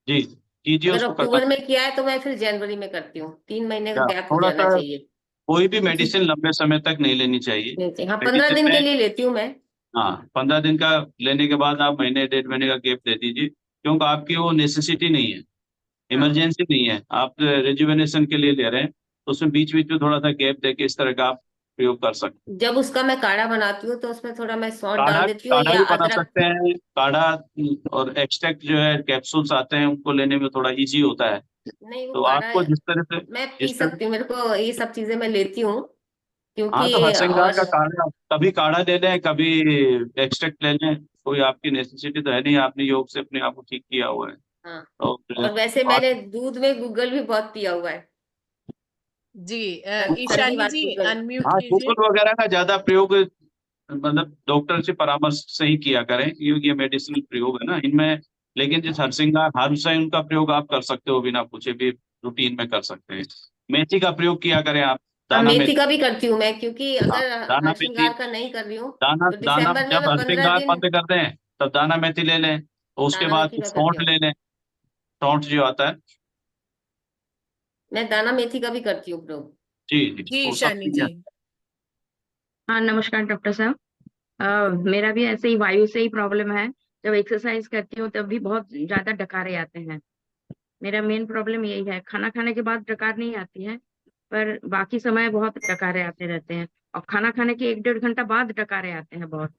जी कीजिए, अगर उसको करना अक्टूबर में किया है तो मैं फिर जनवरी में करती हूँ। 3 महीने का चाहिए। गैप हो थोड़ा जाना सा, चाहिए। कोई भी मेडिसिन लंबे समय तक नहीं लेनी चाहिए। नहीं चाहिए, हाँ, 15 मेडिसिन दिन में, के लिए लेती हूँ मैं। हाँ, 15 दिन का लेने के बाद आप महीने 1.5 महीने का गैप दे दीजिए, क्योंकि आपकी वो नेसेसिटी नहीं है, हाँ, इमरजेंसी नहीं है, आप रिजुवेनेशन के लिए ले रहे हैं, तो उसमें बीच बीच में थोड़ा सा गैप देके इस तरह का आप प्रयोग कर सकते हैं। जब उसका मैं काढ़ा बनाती हूँ तो उसमें थोड़ा मैं सौंठ काढ़ा डाल देती हूँ काढ़ा या भी बना अदरक? सकते हैं, काढ़ा और एक्सट्रैक्ट जो है कैप्सूल्स आते हैं, उनको लेने में थोड़ा इजी होता है। नहीं, वो तो काढ़ा आपको जिस तरह से, मैं पी जिस तरह, सकती हूँ, मेरे को ये सब चीजें मैं लेती हूँ हाँ, क्योंकि। तो हरसिंगार और का काढ़ा, कभी काढ़ा ले लें, कभी एक्सट्रैक्ट ले लें, कोई आपकी नेसेसिटी तो है नहीं, आपने योग से अपने आप को ठीक किया हुआ है। हाँ, और और वैसे मैंने दूध में गूगल भी बहुत पिया हुआ है, जी सर्दी ईशानी वाला जी गूगल। अनम्यूट हाँ, कीजिए। गूगल वगैरह का ज्यादा प्रयोग मतलब डॉक्टर से परामर्श से ही किया करें, क्योंकि ये मेडिसिनल प्रयोग है ना इनमें। लेकिन जिस हरसिंगार हर्ब्स है उनका प्रयोग आप कर सकते हो, बिना पूछे भी रूटीन में कर सकते हैं। मेथी का प्रयोग किया करें आप, हाँ, दाना मेथी मेथी। का भी करती हूँ मैं, क्योंकि हाँ, अगर दाना हर मेथी। श्रृंगार का नहीं कर रही हूँ दाना तो दाना दिसंबर में जब मैं 15 हरसिंगार दिन बंद कर दें तब दाना मेथी ले लें, और उसके दाना बाद मेथी का करती सौंठ हूँ। ले लें। सौंठ जो आता है। मैं दाना मेथी का भी करती हूँ प्रयोग। जी जी, जी वो सब ईशानी चीजें। जी। हाँ नमस्कार डॉक्टर साहब। मेरा भी ऐसे ही वायु से ही प्रॉब्लम है। जब एक्सरसाइज करती हूँ तब भी बहुत ज्यादा डकारे आते हैं। मेरा मेन प्रॉब्लम यही है, खाना खाने के बाद डकार नहीं आती है, पर बाकी समय बहुत डकारे आते रहते हैं। और खाना खाने के 1-1.5 घंटा बाद डकारे आते हैं बहुत,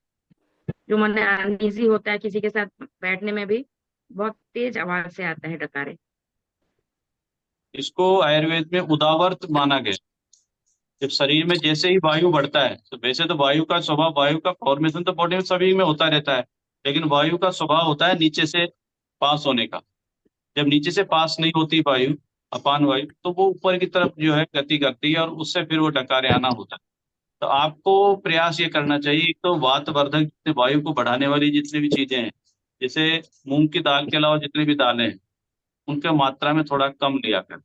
जो मन अनईजी होता है किसी के साथ बैठने में भी, बहुत तेज आवाज से आता है डकारे। इसको आयुर्वेद में उदावर्त माना गया। जब शरीर में जैसे ही वायु बढ़ता है, तो वैसे तो वायु का स्वभाव, वायु का फॉर्मेशन तो बॉडी में सभी में होता रहता है, लेकिन वायु का स्वभाव होता है नीचे से पास होने का। जब नीचे से पास नहीं होती वायु, अपान वायु, तो वो ऊपर की तरफ जो है गति करती है, और उससे फिर वो डकारे आना होता है। तो आपको प्रयास ये करना चाहिए, एक तो वातवर्धक जितने वायु को बढ़ाने वाली जितनी भी चीजें हैं, जैसे मूंग की दाल के अलावा जितनी भी दालें हैं, उनके मात्रा में थोड़ा कम लिया करें।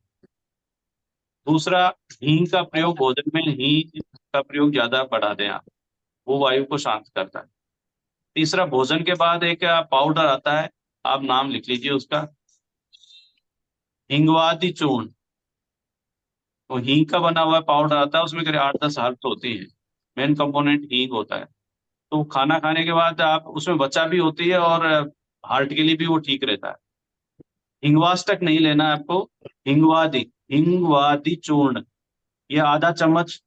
दूसरा, हींग का प्रयोग, भोजन में हींग का प्रयोग ज्यादा बढ़ा दें आप, वो वायु को शांत करता है। तीसरा, भोजन के बाद एक पाउडर आता है, आप नाम लिख लीजिए उसका, हिंगवादी चूर्ण। वो हींग का बना हुआ पाउडर आता है, उसमें करीब 8-10 हर्ब्स होती हैं, मेन कंपोनेंट हींग होता है। तो खाना खाने के बाद आप उसमें बचा भी होती है, और हार्ट के लिए भी वो ठीक रहता है। हिंगवास तक नहीं लेना है आपको, हिंगवादी, हिंगवादी चूर्ण, ये आधा चम्मच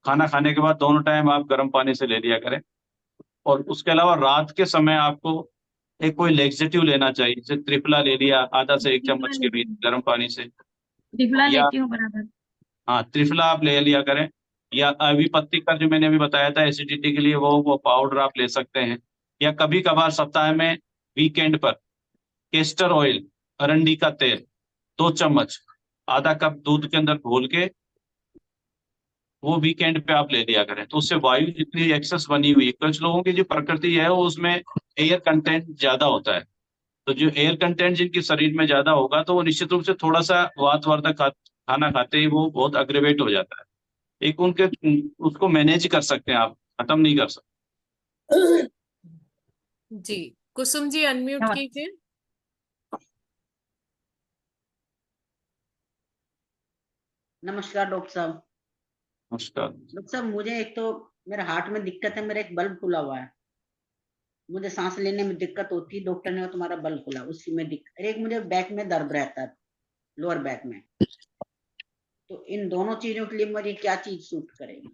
खाना खाने के बाद दोनों टाइम आप गर्म पानी से ले लिया करें। और उसके अलावा रात के समय आपको एक कोई लेक्सेटिव लेना चाहिए, जैसे त्रिफला ले लिया, आधा से 1 त्रिफला चम्मच के बीच लेती हूँ, गर्म पानी से। त्रिफला या लेती हूँ बराबर। हाँ, त्रिफला आप ले लिया करें। या अभी पत्ती का जो मैंने अभी बताया था एसिडिटी के लिए, वो पाउडर आप ले सकते हैं। या कभी कभार सप्ताह में वीकेंड पर केस्टर ऑयल, अरंडी का तेल 2 चम्मच आधा कप दूध के अंदर घोल के, वो वीकेंड पे आप ले लिया करें। तो उससे वायु जितनी एक्सेस बनी हुई है, कुछ लोगों की जो प्रकृति है वो उसमें एयर कंटेंट ज्यादा होता है, तो जो एयर कंटेंट जिनके शरीर में ज्यादा होगा, तो वो निश्चित रूप से थोड़ा सा वातवर्धक खाना खाते ही वो बहुत अग्रेवेट हो जाता है। एक उनके उसको मैनेज कर सकते हैं आप, खत्म नहीं कर सकते। जी कुसुम जी अनम्यूट नमस्कार कीजिए। नमस्कार डॉक्टर साहब। नमस्कार। डॉक्टर साहब, मुझे एक तो मेरे हार्ट में दिक्कत है, मेरा एक बल्ब खुला हुआ है, मुझे सांस लेने में दिक्कत होती है। डॉक्टर ने कहा तुम्हारा बल्ब खुला, उसी में दिक्कत। एक मुझे बैक में दर्द रहता है, लोअर बैक में। तो इन दोनों चीजों के लिए मुझे क्या चीज सूट करेगी?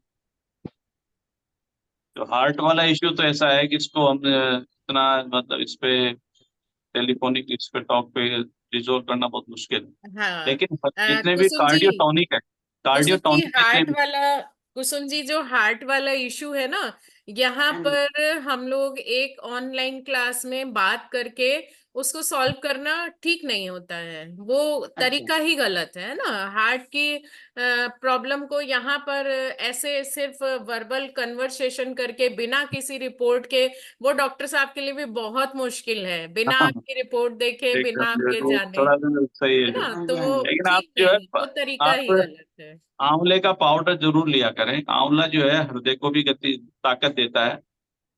तो हार्ट वाला इश्यू तो ऐसा है कि इसको हम इतना मतलब इस पे टेलीफोनिक इस पे टॉक पे रिजोल्व करना बहुत मुश्किल है। हाँ लेकिन जितने भी कुसुम जी, कार्डियोटॉनिक है, कुसुम जी कार्डियोटॉनिक हार्ट जितने वाला, कुसुम जी जो हार्ट वाला इशू है ना, यहाँ हाँ जी। पर हम लोग एक ऑनलाइन क्लास में बात करके उसको सॉल्व करना ठीक नहीं होता है, वो अच्छा। तरीका ही गलत है ना। हार्ट की प्रॉब्लम को यहाँ पर ऐसे सिर्फ वर्बल कन्वर्सेशन करके बिना किसी रिपोर्ट के, वो डॉक्टर साहब के लिए भी बहुत मुश्किल है, बिना हाँ, आपकी रिपोर्ट देखे, ठीक बिना है, आपके तो जाने, थोड़ा सा सही है है जो। ना, हाँ तो जी, हाँ वो जी। लेकिन आप ठीक जो है, नहीं, वो तरीका ही आप गलत है। आंवले का पाउडर जरूर लिया करें। आंवला जो है हृदय को भी गति ताकत देता है,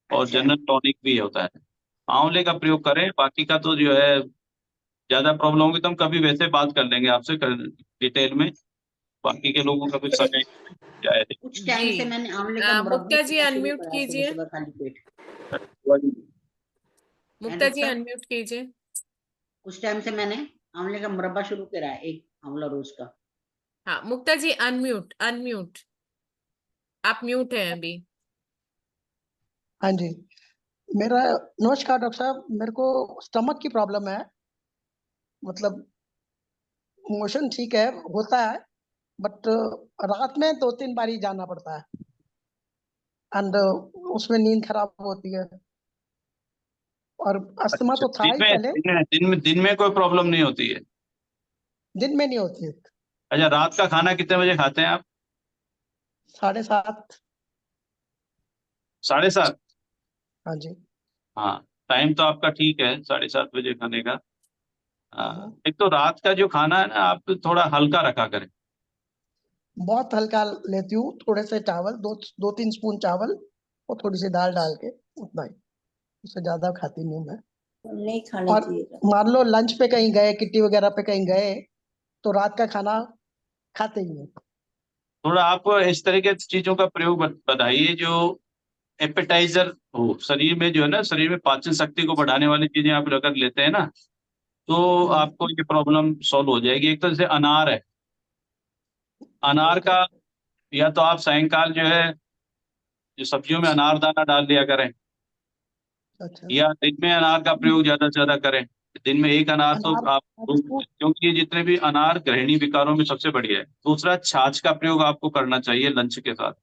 और अच्छा। जनरल टॉनिक भी होता है। आंवले का प्रयोग करें, बाकी का तो जो है ज्यादा प्रॉब्लम होगी तो हम कभी वैसे बात कर लेंगे आपसे डिटेल में। बाकी के लोगों का कुछ समय जाए। कुछ जी टाइम से मैंने आंवले का मुरब्बा मुक्ता जी पीना शुरू अनम्यूट करा है, सुबह कीजिए। सुबह खाली पेट। है मुक्ता डॉक्टर जी साहब, अनम्यूट कीजिए। कुछ टाइम से मैंने आंवले का मुरब्बा शुरू करा है, एक आंवला रोज का। हाँ मुक्ता जी अनम्यूट, अनम्यूट, आप म्यूट हैं अभी। हाँ जी। मेरा नमस्कार डॉक्टर साहब, मेरे को स्टमक की प्रॉब्लम है। मतलब मोशन ठीक है, होता है, बट रात में 2-3 बार ही जाना पड़ता है, एंड उसमें नींद खराब होती है। और अस्थमा तो था ही पहले। दिन में कोई प्रॉब्लम नहीं होती है? दिन में नहीं होती है। अच्छा, रात का खाना कितने बजे खाते हैं आप? 7:30। 7:30? हाँ जी। हाँ, टाइम तो आपका ठीक है 7:30 बजे खाने का। एक तो रात का जो खाना है ना, आप थोड़ा हल्का रखा करें। बहुत हल्का लेती हूँ, थोड़े से चावल, 2-3 स्पून चावल और थोड़ी सी दाल डाल के, उतना ही, उससे ज्यादा खाती नहीं मैं। नहीं खाना और चाहिए। मान लो लंच पे कहीं गए, किट्टी वगैरह पे कहीं गए, तो रात का खाना खाते ही नहीं। थोड़ा आप इस तरह के चीजों का प्रयोग बढ़ाइए जो एपेटाइजर हो। शरीर में जो है ना, शरीर में पाचन शक्ति को बढ़ाने वाली चीजें आप अगर लेते हैं ना, तो आपको ये प्रॉब्लम सॉल्व हो जाएगी। एक तो जैसे अनार है, अनार का या तो आप सायंकाल जो है जो सब्जियों में अनार दाना डाल दिया करें, अच्छा। या दिन में अनार का प्रयोग ज्यादा से ज्यादा करें। दिन में एक अनार तो अनार, आप, क्योंकि ये जितने भी अनार गृहिणी विकारों में सबसे बढ़िया है। दूसरा, छाछ का प्रयोग आपको करना चाहिए लंच के साथ।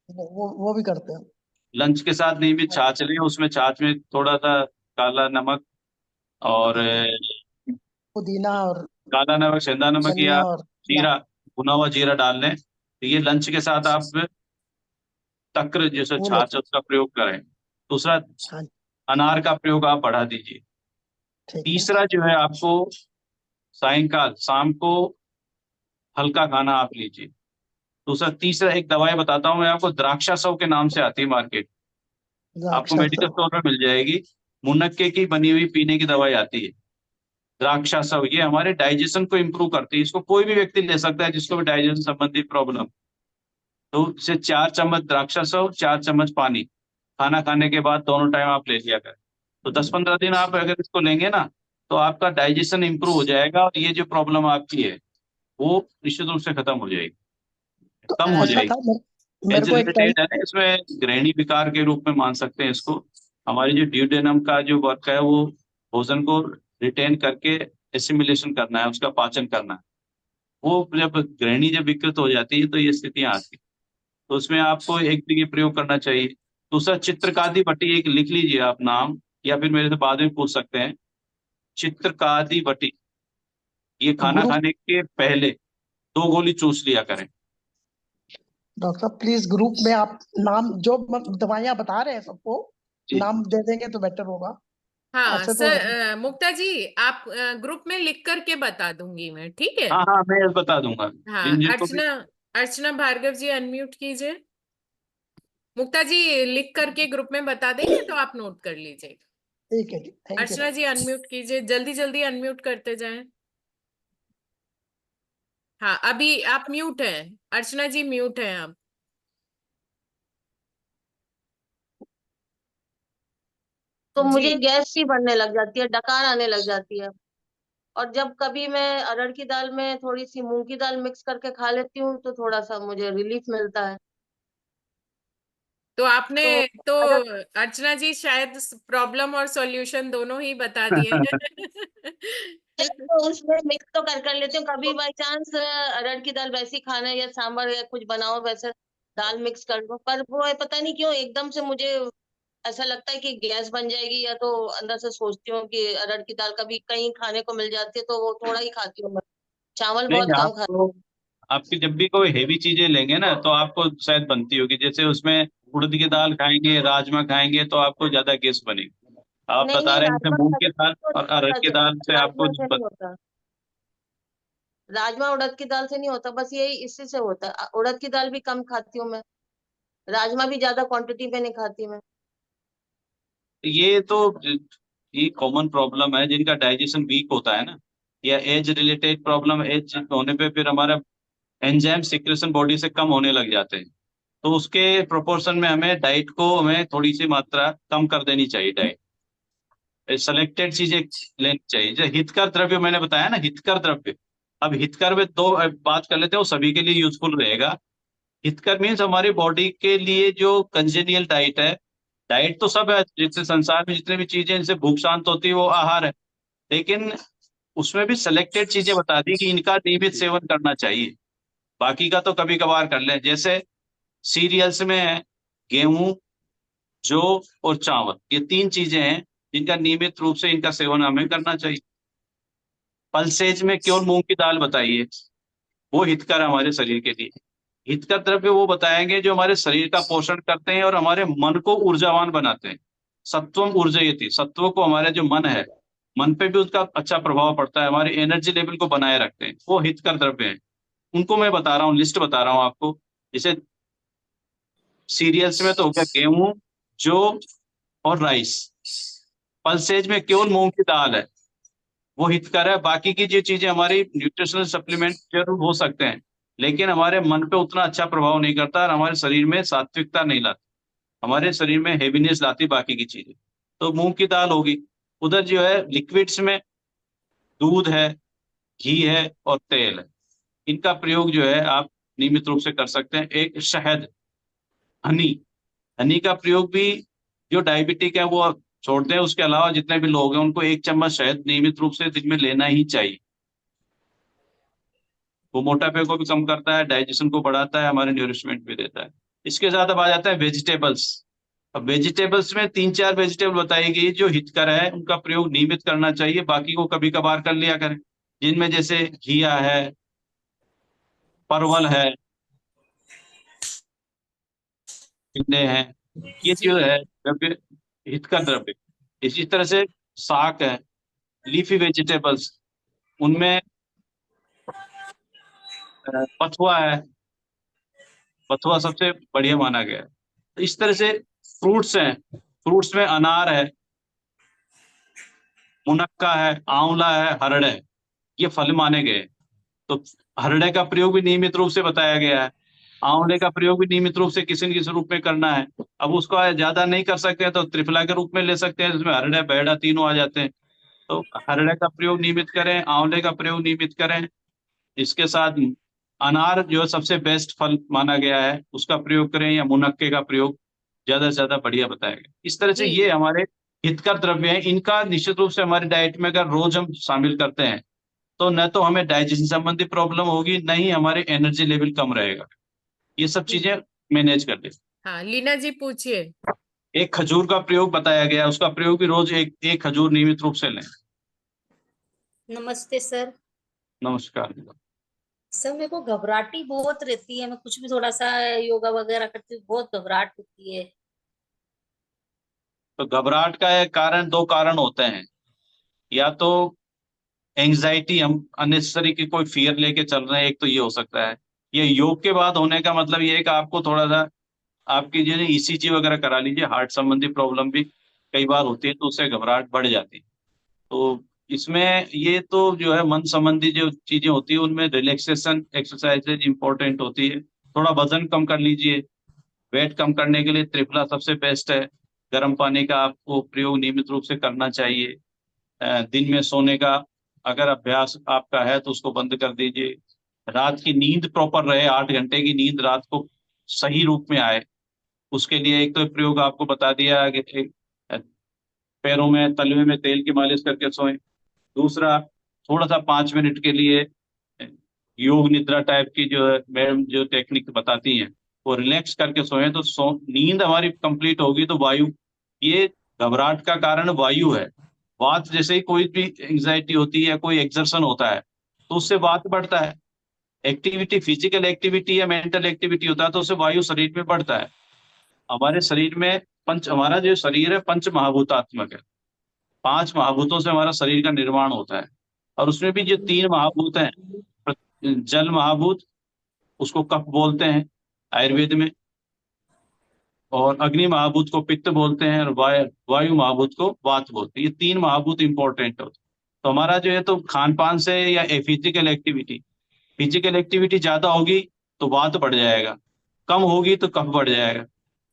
वो भी करते हैं। लंच के साथ नियमित छाछ लें, उसमें छाछ में थोड़ा सा काला नमक और पुदीना और काला नमक, सेंधा नमक धनिया या और जीरा, भुना हुआ जीरा डाल लें। तो ये लंच के साथ आप तक्र जैसे वो छाछ है उसका प्रयोग करें। दूसरा, हाँ, अनार का प्रयोग आप बढ़ा दीजिए। ठीक है। तीसरा जो है, आपको सायंकाल शाम को हल्का खाना आप लीजिए। दूसरा, तीसरा एक दवाई बताता हूँ मैं आपको, द्राक्षासव के नाम से आती है मार्केट, आपको द्राक्षा मेडिकल सब। स्टोर में मिल जाएगी। मुनक्के की बनी हुई पीने की दवाई आती है द्राक्षासव। ये हमारे डाइजेशन को इम्प्रूव करती है। इसको कोई भी व्यक्ति ले सकता है जिसको भी डाइजेशन संबंधी प्रॉब्लम। तो इसे 4 चम्मच द्राक्षासव, 4 चम्मच पानी, खाना खाने के बाद दोनों टाइम आप ले लिया करें। तो 10-15 दिन आप अगर इसको लेंगे ना, तो आपका डाइजेशन इंप्रूव हो जाएगा और ये जो प्रॉब्लम आपकी है वो निश्चित रूप से खत्म हो जाएगी, तो कम हो ऐसा जाएगी। था, मेरे एज को एक टाइम। रिलेटेड है ना, इसमें गृहिणी विकार के रूप में मान सकते हैं इसको। हमारी जो ड्यूडेनम का जो वर्क है, वो भोजन को रिटेन करके एसिमिलेशन करना है, उसका पाचन करना है। वो जब गृहिणी जब विकृत हो जाती है तो ये स्थितियां आती है। तो उसमें आपको एक ये प्रयोग करना चाहिए। दूसरा, चित्रकादि बटी, एक लिख लीजिए आप नाम, या फिर मेरे से बाद में पूछ सकते हैं। चित्रकादि बटी, ये खाना ग्रुप, खाने के पहले 2 गोली चूस लिया करें। डॉक्टर साहब प्लीज ग्रुप में आप नाम जो दवाइयाँ बता रहे हैं सबको जी। नाम दे देंगे तो बेटर होगा। हाँ ऐसे तो सर, मुक्ता जी आप ग्रुप में लिख करके बता दूंगी मैं, ठीक है। हाँ हाँ, मैं बता दूंगा हाँ, जिन जिनको भी। अर्चना, अर्चना भार्गव जी अनम्यूट कीजिए। मुक्ता जी लिख करके ग्रुप में बता देंगे तो आप नोट कर लीजिए। ठीक है जी, thank you. Archana ji unmute कीजिए, जल्दी जल्दी अनम्यूट करते जाएं। हाँ, अभी आप म्यूट हैं, अर्चना जी म्यूट हैं आप। तो जी, मुझे गैस सी बनने लग जाती है, डकार आने लग जाती है। और जब कभी मैं अरहर की दाल में थोड़ी सी मूंग की दाल मिक्स करके खा लेती हूँ तो थोड़ा सा मुझे रिलीफ मिलता है। तो आपने तो तो अगर अर्चना जी शायद प्रॉब्लम और सॉल्यूशन दोनों ही बता दिए तो उसमें मिक्स तो कर लेती हूँ। कभी बाई चांस अरहर की दाल वैसी खाना है या सांभर या कुछ बनाओ वैसे दाल मिक्स कर दो, पर वो है पता नहीं क्यों एकदम से मुझे ऐसा लगता है कि गैस बन जाएगी, या तो अंदर से सोचती हूँ कि अरहर की दाल कभी कहीं खाने को मिल जाती है तो वो थोड़ा ही खाती हूँ मैं, चावल नहीं, बहुत कम खाती आपको आपकी जब भी कोई हेवी चीजें लेंगे ना, तो आपको शायद बनती होगी। जैसे उसमें उड़द की दाल खाएंगे, राजमा खाएंगे, तो आपको ज्यादा गैस बनेगी। हूँ। आप नहीं बता नहीं, रहे हैं जैसे राजमा मूंग की दाल तो और नहीं अरहर की होता, दाल से आपको राजमा से नहीं होता, राजमा उड़द की दाल से नहीं होता, बस यही इसी से होता है। उड़द की दाल भी कम खाती हूँ मैं, राजमा भी ज्यादा क्वांटिटी में नहीं खाती मैं। ये तो ये कॉमन प्रॉब्लम है जिनका डाइजेशन वीक होता है ना, या एज रिलेटेड प्रॉब्लम। एज होने पे फिर हमारा एंजाइम सिक्रेशन बॉडी से कम होने लग जाते हैं। तो उसके प्रोपोर्शन में हमें डाइट को, हमें थोड़ी सी मात्रा कम कर देनी चाहिए। डाइट सेलेक्टेड चीजें लेनी चाहिए। जैसे हितकर द्रव्य मैंने बताया ना, हितकर द्रव्य। अब हितकर में दो बात कर लेते हैं, वो सभी के लिए यूजफुल रहेगा। हितकर मीन्स हमारी बॉडी के लिए जो कंजेनियल डाइट है। डाइट तो सब है, जिससे संसार में जितने भी चीजें इनसे भूख शांत होती है वो आहार है। लेकिन उसमें भी सिलेक्टेड चीजें बता दी कि इनका नियमित सेवन करना चाहिए। बाकी का तो कभी कभार कर लें। जैसे सीरियल्स में है गेहूं, जौ और चावल, ये 3 चीजें हैं जिनका नियमित रूप से इनका सेवन हमें करना चाहिए। पल्सेज में केवल मूंग की दाल बताइए, वो हितकर हमारे शरीर के लिए। हितकर द्रव्य वो बताएंगे जो हमारे शरीर का पोषण करते हैं और हमारे मन को ऊर्जावान बनाते हैं। सत्वम ऊर्जयति, सत्व को हमारे जो मन है, मन पे भी उसका अच्छा प्रभाव पड़ता है, हमारी एनर्जी लेवल को बनाए रखते हैं, वो हितकर द्रव्य हैं। उनको मैं बता रहा हूँ, लिस्ट बता रहा हूँ आपको। जैसे सीरियल्स में तो हो गया गेहूं, जौ और राइस। पल्सेज में केवल मूंग की दाल है, वो हितकर है। बाकी की जो चीजें हमारी न्यूट्रिशनल सप्लीमेंट जरूर हो सकते हैं, लेकिन हमारे मन पे उतना अच्छा प्रभाव नहीं करता और हमारे शरीर में सात्विकता नहीं लाती, हमारे शरीर में हेवीनेस लाती बाकी की चीजें। तो मूंग की दाल होगी। उधर जो है लिक्विड्स में दूध है, घी है और तेल है। इनका प्रयोग जो है आप नियमित रूप से कर सकते हैं। एक शहद, हनी, हनी का प्रयोग भी जो डायबिटिक है वो छोड़ दें, उसके अलावा जितने भी लोग हैं उनको 1 चम्मच शहद नियमित रूप से दिन में लेना ही चाहिए। वो मोटापे को भी कम करता है, डाइजेशन को बढ़ाता है, हमारे न्यूरिशमेंट भी देता है। इसके साथ अब आ जाता है वेजिटेबल्स। अब वेजिटेबल्स में 3-4 वेजिटेबल बताई गई जो हितकर है, उनका प्रयोग नियमित करना चाहिए, बाकी को कभी कभार कर लिया करें। जिनमें जैसे घिया है, परवल है, टिंडे हैं, ये जो है द्रव्य हितकर द्रव्य। इसी तरह से साग है, लीफी वेजिटेबल्स, उनमें बथुआ है, बथुआ सबसे बढ़िया माना गया है। तो इस तरह से फ्रूट्स हैं, फ्रूट्स में अनार है, मुनक्का है, आंवला है, हरड़ है, ये फल माने गए। तो हरड़े का प्रयोग भी नियमित रूप से बताया गया है, आंवले का प्रयोग भी नियमित रूप से किसी न किसी रूप में करना है। अब उसको ज्यादा नहीं कर सकते हैं तो त्रिफला के रूप में ले सकते हैं, जिसमें हरड़े बैड़ा तीनों आ जाते हैं। तो हरड़े का प्रयोग नियमित करें, आंवले का प्रयोग नियमित करें। इसके साथ अनार जो सबसे बेस्ट फल माना गया है, उसका प्रयोग करें, या मुनक्के का प्रयोग ज्यादा से ज्यादा बढ़िया बताया गया। इस तरह से ये हमारे हितकर द्रव्य हैं। इनका निश्चित रूप से हमारी डाइट में अगर रोज हम शामिल करते हैं तो न तो हमें डाइजेशन संबंधी प्रॉब्लम होगी, न ही हमारे एनर्जी लेवल कम रहेगा। ये सब चीजें मैनेज कर ले। हाँ, लीना जी पूछिए। एक खजूर का प्रयोग बताया गया, उसका प्रयोग भी रोज एक खजूर नियमित रूप से लें। नमस्ते सर। नमस्कार। सर मेरे को घबराहटी बहुत रहती है, मैं कुछ भी थोड़ा सा योगा वगैरह करती हूँ बहुत घबराहट होती है। तो घबराहट का एक कारण, 2 कारण होते हैं। या तो एंजाइटी, हम अननेसेसरी की कोई फियर लेके चल रहे हैं, एक तो ये हो सकता है। ये योग के बाद होने का मतलब ये है कि आपको थोड़ा सा आपकी जो ईसीजी वगैरह करा लीजिए, हार्ट संबंधी प्रॉब्लम भी कई बार होती है, तो उससे घबराहट बढ़ जाती है। तो इसमें ये तो जो है मन संबंधी जो चीजें होती है उनमें रिलैक्सेशन एक्सरसाइजेज इंपॉर्टेंट होती है। थोड़ा वजन कम कर लीजिए, वेट कम करने के लिए त्रिफला सबसे बेस्ट है। गर्म पानी का आपको प्रयोग नियमित रूप से करना चाहिए। दिन में सोने का अगर अभ्यास आपका है तो उसको बंद कर दीजिए। रात की नींद प्रॉपर रहे, 8 घंटे की नींद रात को सही रूप में आए, उसके लिए एक तो प्रयोग आपको बता दिया कि पैरों में, तलवे में तेल की मालिश करके सोएं। दूसरा, थोड़ा सा 5 मिनट के लिए योग निद्रा टाइप की जो है मैडम जो टेक्निक बताती हैं, वो रिलैक्स करके सोएं तो नींद हमारी कंप्लीट होगी। तो वायु, ये घबराहट का कारण वायु है। वात, जैसे ही कोई भी एंग्जाइटी होती है, कोई एक्सर्शन होता है तो उससे वात बढ़ता है। एक्टिविटी, फिजिकल एक्टिविटी या मेंटल एक्टिविटी होता है तो उससे वायु शरीर में बढ़ता है। हमारे शरीर में हमारा जो शरीर है 5 महाभूतात्मक है। 5 महाभूतों से हमारा शरीर का निर्माण होता है, और उसमें भी जो 3 महाभूत हैं, जल महाभूत, उसको कफ बोलते हैं आयुर्वेद में, और अग्नि महाभूत को पित्त बोलते हैं, और वायु महाभूत को वात बोलते हैं। ये 3 महाभूत इंपॉर्टेंट होते हैं। तो हमारा जो है तो खान पान से या फिजिकल एक्टिविटी ज्यादा होगी तो वात बढ़ जाएगा, कम होगी तो कफ बढ़ जाएगा।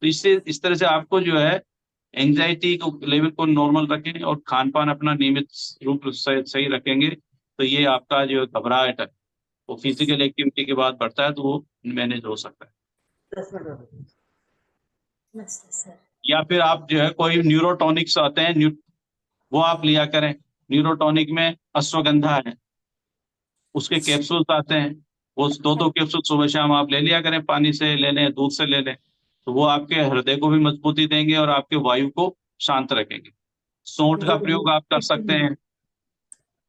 तो इससे इस तरह से आपको जो है एंजाइटी को लेवल को नॉर्मल रखें और खान पान अपना नियमित रूप से सही रखेंगे तो ये आपका जो घबराहट है वो फिजिकल एक्टिविटी के बाद बढ़ता है, तो वो मैनेज हो सकता है। या फिर आप जो है कोई न्यूरोटॉनिक्स आते हैं, वो आप लिया करें। न्यूरोटॉनिक में अश्वगंधा है, उसके कैप्सूल्स आते हैं, वो 2-2 कैप्सूल सुबह शाम आप ले लिया करें, पानी से ले लें, दूध से ले लें, तो वो आपके हृदय को भी मजबूती देंगे और आपके वायु को शांत रखेंगे। सौंठ का प्रयोग आप कर सकते हैं,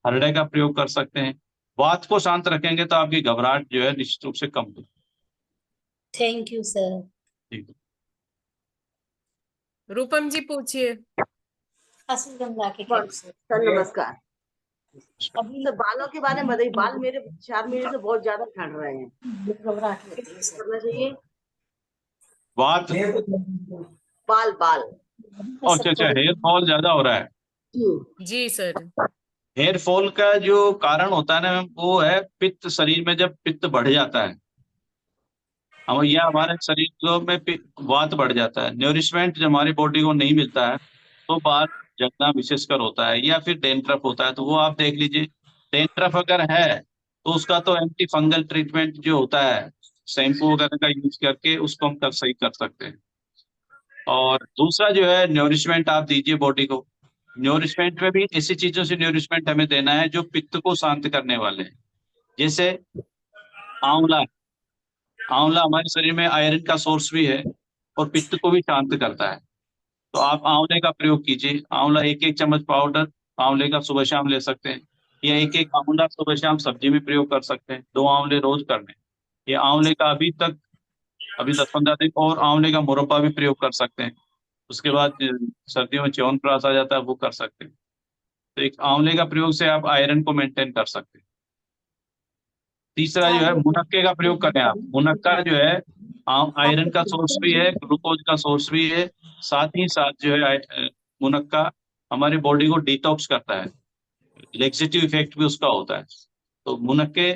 हरड़े का प्रयोग कर सकते हैं। वात को शांत रखेंगे तो आपकी घबराहट जो है निश्चित रूप से कम होगी। Thank you sir. ठीक है। रूपम जी पूछिए। गंगा के सर नमस्कार। अभी तो बालों के बारे में बताइए। बाल मेरे 4 महीने से बहुत ज्यादा झड़ रहे हैं, करना चाहिए? वात, बाल बाल अच्छा, हेयर फॉल ज्यादा हो रहा है। जी सर। हेयर फॉल का जो कारण होता है ना, वो है पित्त। शरीर में जब पित्त बढ़ जाता है या हमारे शरीर में वात बढ़ जाता है, न्यूरिशमेंट जब हमारी बॉडी को नहीं मिलता है तो बाल झड़ना विशेषकर होता है, या फिर डैंड्रफ होता है। तो वो आप देख लीजिए, डैंड्रफ अगर है तो उसका तो एंटी फंगल ट्रीटमेंट जो होता है शैम्पू वगैरह का यूज करके उसको हम सही कर सकते हैं। और दूसरा जो है न्यूरिशमेंट आप दीजिए बॉडी को। न्यूरिशमेंट में भी ऐसी चीजों से न्यूरिशमेंट हमें देना है जो पित्त को शांत करने वाले हैं, जैसे आंवला। आंवला हमारे शरीर में आयरन का सोर्स भी है और पित्त को भी शांत करता है। तो आप आंवले का प्रयोग कीजिए। आंवला 1-1 चम्मच पाउडर आंवले का सुबह शाम ले सकते हैं, या 1-1 आंवला सुबह शाम सब्जी में प्रयोग कर सकते हैं। 2 आंवले रोज करने। ये आंवले का अभी 10-15 दिन और आंवले का मुरब्बा भी प्रयोग कर सकते हैं। उसके बाद सर्दियों में च्यवनप्राश आ जाता है, वो कर सकते हैं। तो एक आंवले का प्रयोग से आप आयरन को मेंटेन कर सकते हैं। तीसरा जो है मुनक्के का प्रयोग करें आप। मुनक्का जो है आयरन का सोर्स भी है, ग्लूकोज का सोर्स भी है। साथ ही साथ जो है मुनक्का हमारी बॉडी को डिटॉक्स करता है, लेक्सेटिव इफेक्ट भी उसका होता है। तो मुनक्के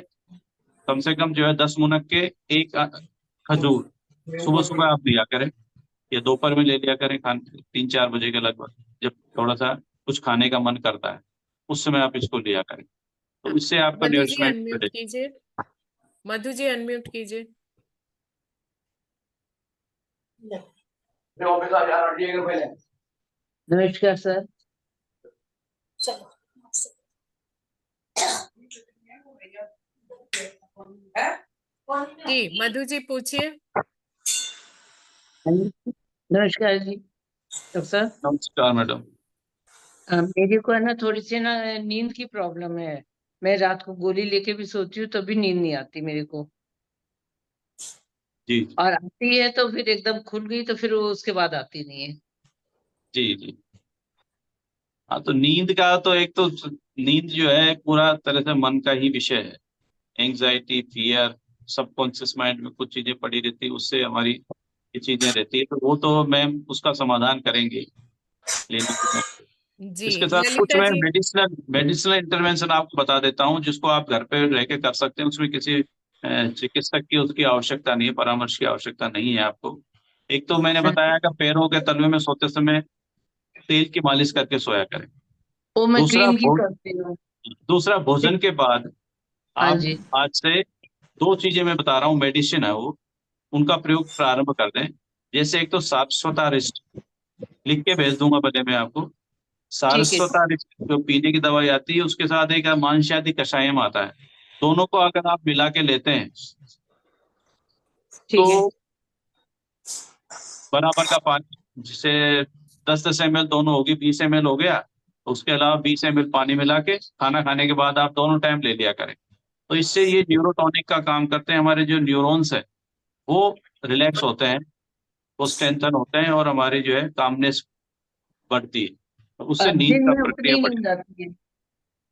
कम से कम जो है 10 मुनक्के, 1 खजूर सुबह सुबह आप लिया करें, या दोपहर में ले लिया करें 3-4 बजे के लगभग, जब थोड़ा सा कुछ खाने का मन करता है उस समय आप इसको लिया करें। तो इससे आपका मधु जी न्यूरिशमेंट अनम्यूट मिलेगा। कीजिए। मधु जी अनम्यूट कीजिए। नमस्कार सर। जी मधु जी पूछिए। नमस्कार जी डॉक्टर साहब। नमस्कार मैडम। मेरे को है ना थोड़ी सी ना नींद की प्रॉब्लम है। मैं रात को गोली लेके भी सोती हूँ तभी नींद नहीं आती मेरे को, जी और आती है तो फिर एकदम खुल गई तो फिर वो उसके बाद आती नहीं है। जी जी। हाँ, तो नींद का तो नींद जो है पूरा तरह से मन का ही विषय है। एंग्जाइटी, फियर, सबकॉन्शियस माइंड में कुछ चीजें पड़ी रहती है, उससे हमारी ये चीजें रहती है। तो वो तो मैम उसका समाधान करेंगे लेने के में। जी इसके साथ कुछ ललिता मैं जी। मेडिसिनल इंटरवेंशन आपको बता देता हूँ, जिसको आप घर पे रह के कर सकते हैं। उसमें किसी चिकित्सक की उसकी आवश्यकता नहीं है, परामर्श की आवश्यकता नहीं है आपको। एक तो मैंने बताया कि पैरों के तलवे में सोते समय तेल की मालिश करके सोया करें। वो मैं दूसरा क्रीम की करती हूँ। दूसरा भोजन के बाद हाँ आप जी। आज से 2 चीजें मैं बता रहा हूँ, मेडिसिन है वो, उनका प्रयोग प्रारंभ कर दें। जैसे एक तो सारस्वता रिस्ट, लिख के भेज दूंगा बदले में आपको। ठीक है सारस्वता रिस्ट जो पीने की दवाई आती है, उसके साथ एक मांसाहारी कषायम आता है। दोनों को अगर आप मिला के लेते हैं ठीक है। तो बराबर का पानी, जिसे 10-10 ml दोनों होगी, 20 ml हो गया। उसके अलावा 20 ml पानी मिला के खाना खाने के बाद आप दोनों टाइम ले लिया करें। तो इससे ये न्यूरोटॉनिक का काम करते हैं। हमारे जो न्यूरॉन्स है वो रिलैक्स होते हैं, वो स्ट्रेंथन होते हैं, और हमारी जो है कामनेस बढ़ती है। तो उससे नींद दिन का में प्रक्रिया उतनी बढ़ती नींद आती है,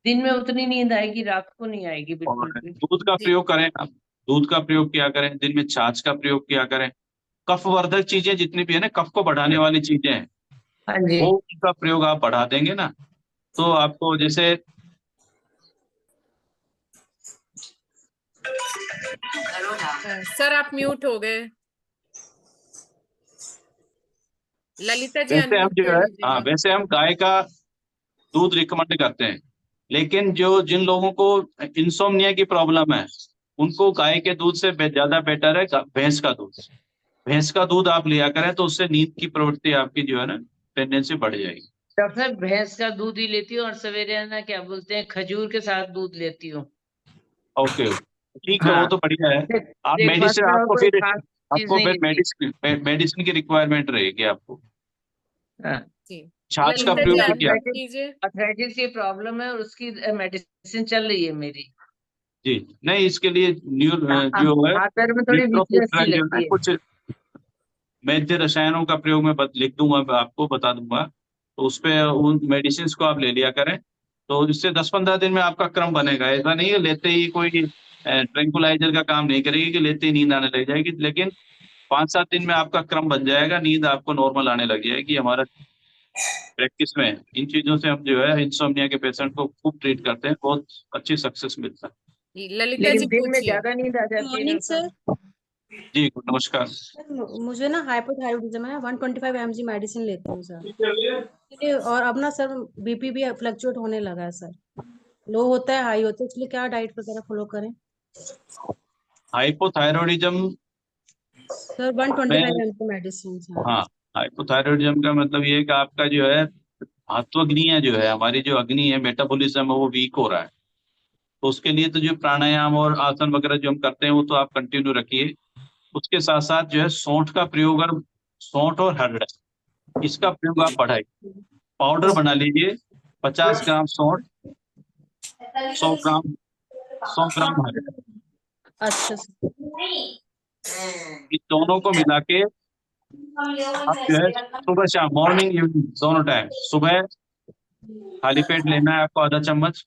दिन में उतनी नींद आएगी, रात को नहीं आएगी है। और बिल्कुल भी। दूध का प्रयोग करें आप। दूध का प्रयोग किया करें, दिन में छाछ का प्रयोग किया करें। कफवर्धक चीजें जितनी भी है ना, कफ को बढ़ाने वाली चीजें हैं, हाँ जी। वो उनका प्रयोग आप बढ़ा देंगे ना, तो आपको जैसे सर आप म्यूट हो गए। ललिता जी वैसे हम अनम्यूट जो कर है लीजिएगा। वैसे हम गाय का दूध रिकमेंड करते हैं, लेकिन जिन लोगों को इंसोम्निया की प्रॉब्लम है उनको गाय के दूध से ज्यादा बेटर है भैंस का दूध। भैंस का दूध आप लिया करें तो उससे नींद की प्रवृत्ति आपकी जो है ना, टेंडेंसी बढ़ जाएगी। डॉक्टर साहब भैंस का दूध ही लेती हूँ और सवेरे है ना क्या बोलते हैं खजूर के साथ दूध लेती हूँ। ओके, ठीक है, वो हाँ, तो बढ़िया है। आप ब्रेकफास्ट मेडिसिन में और आपको कोई फिर खास चीज आपको नहीं फिर लेती। मेडिसिन की रिक्वायरमेंट रहेगी आपको। हाँ जी छाछ का ललिता जी प्रयोग भी किया। अनम्यूट कीजिए। अर्थराइटिस की प्रॉब्लम है और उसकी मेडिसिन चल रही है मेरी। जी नहीं, इसके लिए जो है हाथ पैर में थोड़ी वीकनेस सी न्यूट्रोफिट जो है लगती है। कुछ वैद्य रसायनों का प्रयोग मैं लिख दूंगा, मैं आपको बता दूंगा, तो उस पे उन मेडिसिन को आप ले लिया करें, तो इससे 10-15 दिन में आपका क्रम बनेगा। ऐसा नहीं है लेते ही कोई ट्रैंकुलाइजर का काम नहीं करेगी कि लेते ही नींद आने लग जाएगी, लेकिन 5-7 दिन में आपका क्रम बन जाएगा, नींद आपको नॉर्मल आने लग जाएगी। हमारा प्रैक्टिस में इन चीजों से हम जो है इंसोम्निया के पेशेंट को खूब ट्रीट करते हैं, बहुत अच्छी सक्सेस मिलता है। ललिता जी लेकिन दिन में पूछिए। ज्यादा नींद आ जाती है मॉर्निंग सर। जी नमस्कार। मुझे ना हाइपोथायरॉइडिज्म है, 125 mg मेडिसिन लेती हूँ सर, और अब ना सर बीपी भी फ्लक्चुएट होने लगा है सर, लो होता है हाई होता है, इसलिए क्या डाइट वगैरह फॉलो करें hypothyroidism sir? 125 mg medicine sir. हाँ, हाइपोथायरॉयडिज्म का मतलब ये है कि आपका जो है धात्वग्नियां जो है, हमारी जो अग्नि है, मेटाबॉलिज्म है, वो वीक हो रहा है। तो उसके लिए तो जो प्राणायाम और आसन वगैरह जो हम करते हैं वो तो आप कंटिन्यू रखिए। उसके साथ साथ जो है सौंठ का प्रयोग, और सौंठ और हरड़ इसका प्रयोग आप बढ़ाइए। पाउडर बना लीजिए, 50 ग्राम सौंठ, 100 ग्राम 100 ग्राम हरड़, अच्छा सर। इन दोनों को मिला के आप जो है सुबह शाम, मॉर्निंग इवनिंग दोनों टाइम, सुबह खाली पेट लेना है आपको आधा चम्मच,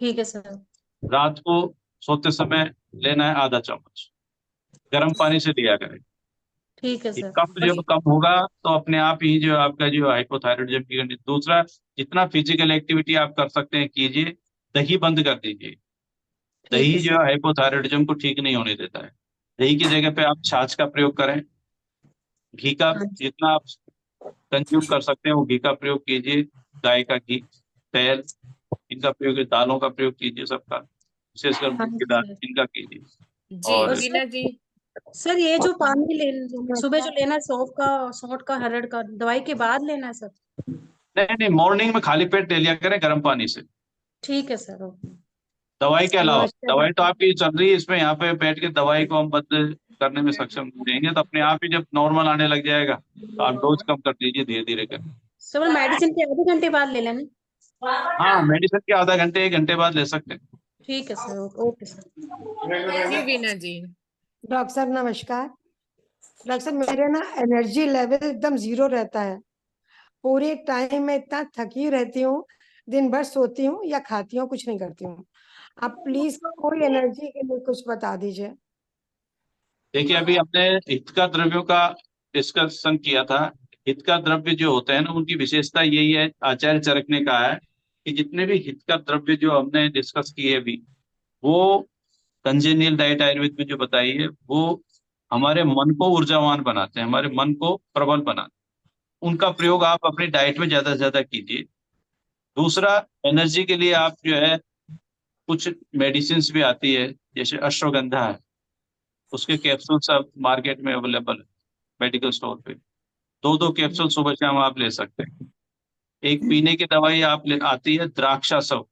ठीक है सर। रात को सोते समय लेना है आधा चम्मच, गर्म पानी से लिया करें। ठीक है ये सर। कफ जब कम होगा तो अपने आप ही जो आपका जो हाइपोथायरॉइडिज्म की कंडीशन। दूसरा, जितना फिजिकल एक्टिविटी आप कर सकते हैं कीजिए, दही बंद कर दीजिए। ठीक है दही जो सर। है हाइपोथायरॉइडिज्म को ठीक नहीं होने देता है। दही की जगह पे आप छाछ का प्रयोग करें। घी का हाँ जी। जितना आप कंज्यूम कर सकते हैं वो घी का प्रयोग कीजिए, गाय का घी, तेल, इनका प्रयोग, दालों का प्रयोग कीजिए, सबका, विशेषकर हाँ मूंग की जी दाल, सर। इनका कीजिए। जी और और वीना जी। सर ये जो पानी सुबह जो लेना है, सौंठ का हरड़ का, दवाई के बाद लेना है सर? नहीं नहीं, मॉर्निंग में खाली पेट ले लिया करें गर्म पानी से, ठीक है सर। ओके। दवाई के अलावा। नमस्ते दवाई तो डॉक्टर। आपकी चल रही है, इसमें यहाँ पे बैठ के दवाई को हम बंद करने में सक्षम नहीं रहेंगे, तो अपने आप ही जब नॉर्मल आने लग जाएगा तो आप डोज कम कर दीजिए धीरे धीरे कर। सर मेडिसिन के आधे घंटे बाद ले लेना? हाँ, मेडिसिन के आधा घंटे 1 घंटे बाद ले सकते हैं। ठीक है सर। Okay sir. जी वीना जी। डॉक्टर साहब नमस्कार। डॉक्टर साहब मेरे ना एनर्जी लेवल एकदम 0 रहता है, पूरे टाइम में इतना थकी रहती हूँ, दिन भर सोती हूँ या खाती हूँ, कुछ नहीं करती हूँ। आप प्लीज कोई एनर्जी के लिए कुछ बता दीजिए। देखिए, अभी हमने हितका द्रव्यों का डिस्कशन किया था। हितका द्रव्य जो होते हैं ना, उनकी विशेषता यही है, आचार्य चरक ने कहा है कि जितने भी हितका द्रव्य जो हमने डिस्कस किए अभी, वो कंजेनियल डाइट आयुर्वेद में जो बताई है, वो हमारे मन को ऊर्जावान बनाते हैं, हमारे मन को प्रबल बनाते हैं। उनका प्रयोग आप अपनी डाइट में ज्यादा से ज्यादा कीजिए। दूसरा, एनर्जी के लिए आप जो है कुछ मेडिसिन भी आती है, जैसे अश्वगंधा है, उसके कैप्सूल्स अब मार्केट में अवेलेबल है मेडिकल स्टोर पे। 2-2 कैप्सूल सुबह शाम आप ले सकते हैं। एक पीने की दवाई आती है द्राक्षासव,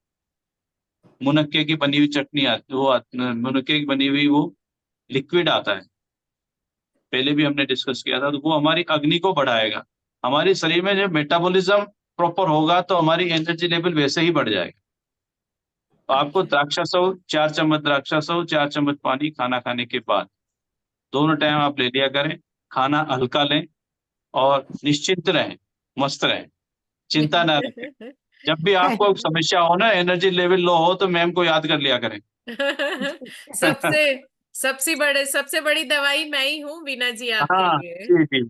मुनक्के की बनी हुई चटनी आती, मुनक्के की बनी हुई वो लिक्विड आता है, पहले भी हमने डिस्कस किया था। तो वो हमारी अग्नि को बढ़ाएगा, हमारे शरीर में जब मेटाबॉलिज्म प्रॉपर होगा तो हमारी एनर्जी लेवल वैसे ही बढ़ जाएगा। तो आपको द्राक्षासव 4 चम्मच द्राक्षासव, 4 चम्मच पानी खाना खाने के बाद, दोनों टाइम आप ले लिया करें। खाना हल्का लें और निश्चिंत रहें, मस्त रहें, चिंता ना रखें। जब भी आपको समस्या हो ना, एनर्जी लेवल लो हो, तो मैम को याद कर लिया करें। सबसे बड़ी दवाई मैं ही हूँ वीना जी आपके हाँ लिए। जी जी।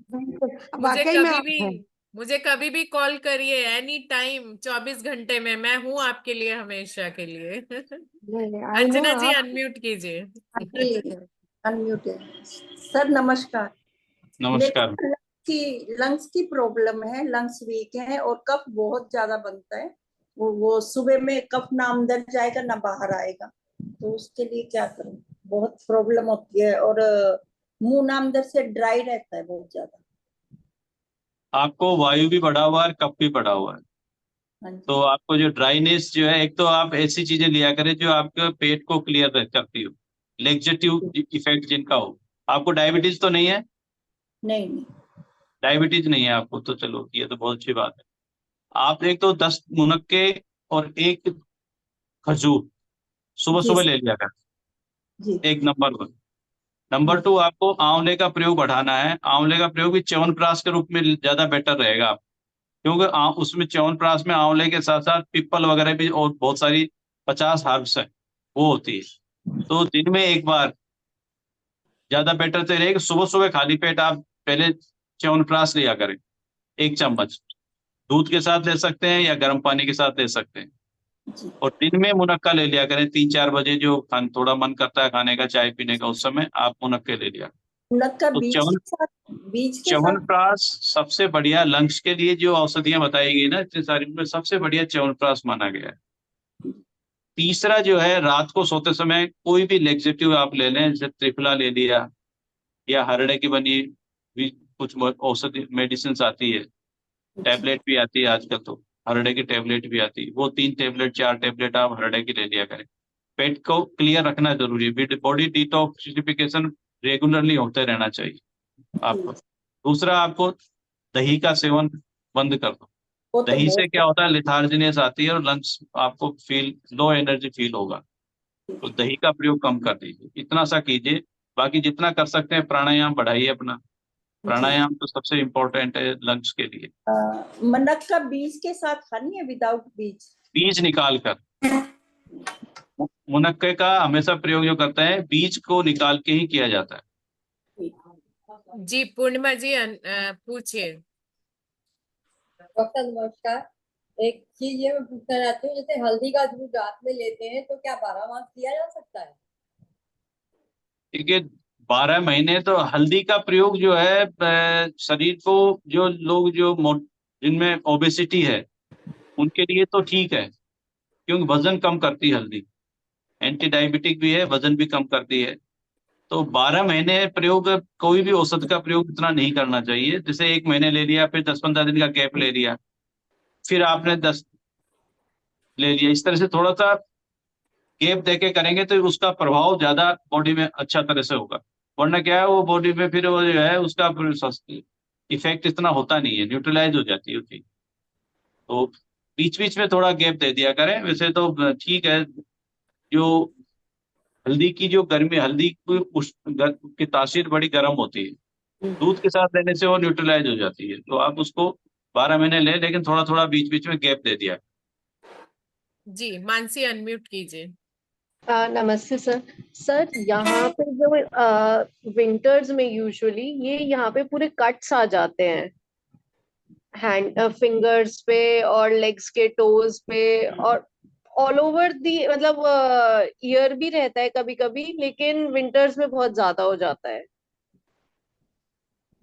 वाकई में आप हैं। मुझे कभी भी कॉल करिए, एनी टाइम, 24 घंटे में मैं हूँ आपके लिए, हमेशा के लिए। आई नो अंजना जी आप। अनम्यूट कीजिए। अनम्यूट है। सर नमस्कार। नमस्कार। लंग्स की प्रॉब्लम है, लंग्स वीक है और कफ बहुत ज्यादा बनता है। वो सुबह में कफ ना अंदर जाएगा ना बाहर आएगा, तो उसके लिए क्या करूं? बहुत प्रॉब्लम होती है और मुंह ना अंदर से ड्राई रहता है बहुत ज्यादा। आपको वायु भी बढ़ा हुआ है, कफ भी बढ़ा हुआ है, तो आपको जो ड्राइनेस जो है, एक तो आप ऐसी चीजें लिया करें जो आपके पेट को क्लियर करती हो, लेक्जेटिव इफेक्ट जिनका हो। आपको डायबिटीज तो नहीं है? नहीं। डायबिटीज नहीं है आपको, तो चलो ये तो बहुत अच्छी बात है। आप एक तो 10 मुनक्के और एक खजूर सुबह जी सुबह ले लिया कर, जी एक नंबर 1। नंबर 2, आपको आंवले का प्रयोग बढ़ाना है। आंवले का प्रयोग भी च्यवनप्राश के रूप में ज्यादा बेटर रहेगा आप, क्योंकि उसमें च्यवनप्राश में आंवले के साथ साथ पीपल वगैरह भी और बहुत सारी 50 हर्ब्स है वो होती है। तो दिन में एक बार ज्यादा बेटर तो रहेगा, सुबह सुबह खाली पेट आप पहले च्यवनप्राश लिया करें 1 चम्मच, दूध के साथ ले सकते हैं या गर्म पानी के साथ ले सकते हैं। जी। और दिन में मुनक्का ले लिया करें 3-4 बजे, जो थोड़ा मन करता है खाने का, चाय पीने का, उस समय आप मुनक्के ले लिया। मुनक्का तो बीज के साथ, बीज के साथ च्यवनप्राश सबसे बढ़िया लंग्स के लिए जो औषधियां बताई गई ना इतनी सारी, में सबसे बढ़िया च्यवनप्राश माना गया है। तीसरा जो है, रात को सोते समय कोई भी लेक्सेटिव आप ले लें, जैसे त्रिफला ले लिया या हरड़े की बनी भी कुछ औषधि मेडिसिन आती है, टैबलेट भी आती है आजकल, तो हरड़े की टैबलेट भी आती है, वो 3 टैबलेट 4 टैबलेट आप हरड़े की ले लिया करें। पेट को क्लियर रखना जरूरी है, बॉडी डिटॉक्सिफिकेशन रेगुलरली होते रहना चाहिए आपको। दूसरा, आपको दही का सेवन बंद कर दो। वो तो दही से बहुत क्या होता है, लिथार्जिनेस आती है और लंग्स आपको लो एनर्जी फील होगा, तो दही का प्रयोग कम कर दीजिए, इतना सा कीजिए। बाकी जितना कर सकते हैं प्राणायाम बढ़ाइए अपना, प्राणायाम तो सबसे इम्पोर्टेंट है लंग्स के लिए। मुनक्का बीज के साथ खानी है, विदाउट बीज? बीज निकाल कर, मुनक्के का हमेशा प्रयोग जो करते हैं बीज को निकाल के ही किया जाता है। जी पूर्णिमा जी पूछिए। डॉक्टर नमस्कार। एक चीज ये मैं पूछना चाहती हूँ, जैसे हल्दी का दूध रात में लेते हैं तो क्या 12 मास किया जा सकता है? ठीक है, 12 महीने तो हल्दी का प्रयोग जो है शरीर को, जो लोग जिनमें ओबेसिटी है उनके लिए तो ठीक है, क्योंकि वजन कम करती है हल्दी, एंटी डायबिटिक भी है, वजन भी कम करती है। तो 12 महीने प्रयोग, कोई भी औषध का प्रयोग इतना नहीं करना चाहिए। जैसे 1 महीने ले लिया, फिर 10-15 दिन का गैप ले लिया, फिर आपने 10 ले लिया, इस तरह से थोड़ा सा गैप देके करेंगे तो उसका प्रभाव ज्यादा बॉडी में अच्छा तरह से होगा। वरना क्या है, वो बॉडी में फिर वो जो है उसका इफेक्ट इतना होता नहीं है, न्यूट्रलाइज हो जाती है उसकी। तो बीच बीच में थोड़ा गैप दे दिया करें। वैसे तो ठीक है, जो हल्दी की जो गर्मी, हल्दी की तासीर बड़ी गर्म होती है, दूध के साथ लेने से वो न्यूट्रलाइज हो जाती है। तो आप उसको 12 महीने ले, लेकिन थोड़ा थोड़ा बीच बीच में गैप दे दिया। जी मानसी अनम्यूट कीजिए। नमस्ते सर। सर यहाँ पे जो विंटर्स में यूजुअली ये यहाँ पे पूरे कट्स आ जाते हैं, हैंड फिंगर्स पे और लेग्स के टोज पे, और ऑल ओवर दी, मतलब ईयर भी रहता है कभी कभी, लेकिन विंटर्स में बहुत ज्यादा हो जाता है।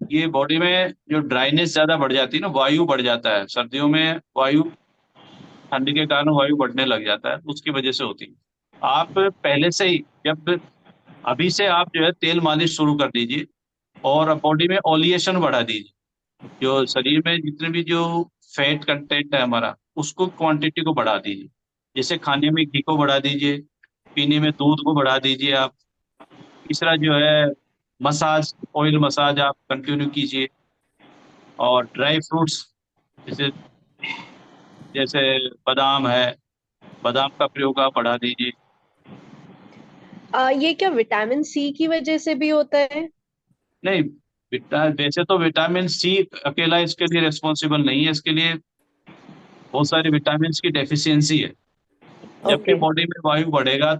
ये बॉडी में जो ड्राइनेस ज्यादा बढ़ जाती है ना, वायु बढ़ जाता है सर्दियों में, वायु ठंडी के कारण वायु बढ़ने लग जाता है, उसकी वजह से होती है। आप पहले से ही, जब अभी से आप जो है तेल मालिश शुरू कर दीजिए और बॉडी में ओलिएशन बढ़ा दीजिए। जो शरीर में जितने भी जो फैट कंटेंट है हमारा, उसको क्वांटिटी को बढ़ा दीजिए। जैसे खाने में घी को बढ़ा दीजिए, पीने में दूध को बढ़ा दीजिए आप। तीसरा जो है मसाज, ऑयल मसाज आप कंटिन्यू कीजिए। और ड्राई फ्रूट्स, जैसे जैसे बादाम है, बादाम का प्रयोग आप बढ़ा दीजिए। ये क्या विटामिन सी की वजह से भी होता है? नहीं, वैसे तो विटामिन सी अकेला इसके लिए रिस्पॉन्सिबल नहीं है, इसके लिए बहुत सारे विटामिन की डेफिशिएंसी है। जबकि बॉडी में वायु बढ़ेगा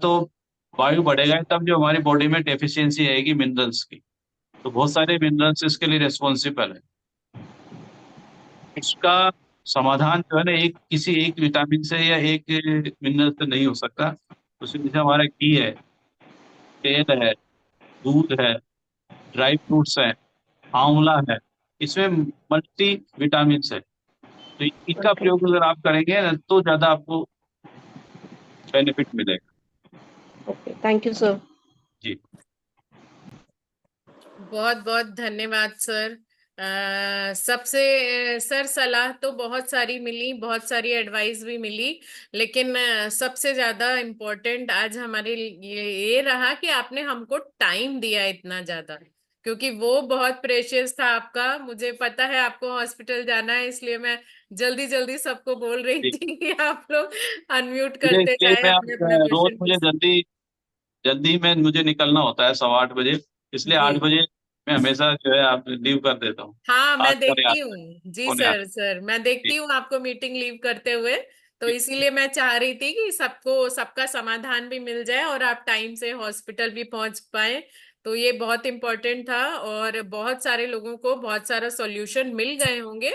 तब जो हमारी बॉडी में डेफिशिएंसी आएगी मिनरल्स की, तो बहुत सारे मिनरल्स इसके लिए रिस्पॉन्सिबल है। इसका समाधान जो है ना, किसी एक विटामिन से या एक मिनरल से नहीं हो सकता। उसमें जैसे हमारा घी है, तेल है, दूध है, ड्राई फ्रूट्स है, आंवला है, इसमें मल्टी विटामिन है। तो इनका प्रयोग अगर आप करेंगे ना तो ज्यादा आपको बेनिफिट मिलेगा। Okay, thank you sir. जी बहुत बहुत धन्यवाद सर। सबसे सर सलाह तो बहुत सारी मिली, बहुत सारी एडवाइस भी मिली, लेकिन सबसे ज्यादा इम्पोर्टेंट आज हमारे लिए ये रहा कि आपने हमको टाइम दिया इतना ज्यादा। क्योंकि वो बहुत प्रेशियस था आपका। मुझे पता है आपको हॉस्पिटल जाना है, इसलिए मैं जल्दी जल्दी सबको बोल रही जी। थी कि आप लोग अनम्यूट इसलिए करते इसलिए जाए मैं अपने अपने रोज क्वेश्चन मुझे पूछते। जल्दी जल्दी में मुझे निकलना होता है 8:15 बजे, इसलिए 8 जी बजे मैं हमेशा जो है आप लीव कर देता हूँ। हाँ, आज मैं फोन याद देखती है, हूँ जी फोन याद सर। सर मैं है। देखती हूँ आपको मीटिंग लीव करते हुए, तो जी, इसीलिए मैं चाह रही थी कि सबको सबका समाधान भी मिल जाए और आप टाइम से हॉस्पिटल भी पहुंच पाए। तो ये बहुत इम्पोर्टेंट था और बहुत सारे लोगों को बहुत सारा सॉल्यूशन मिल गए होंगे।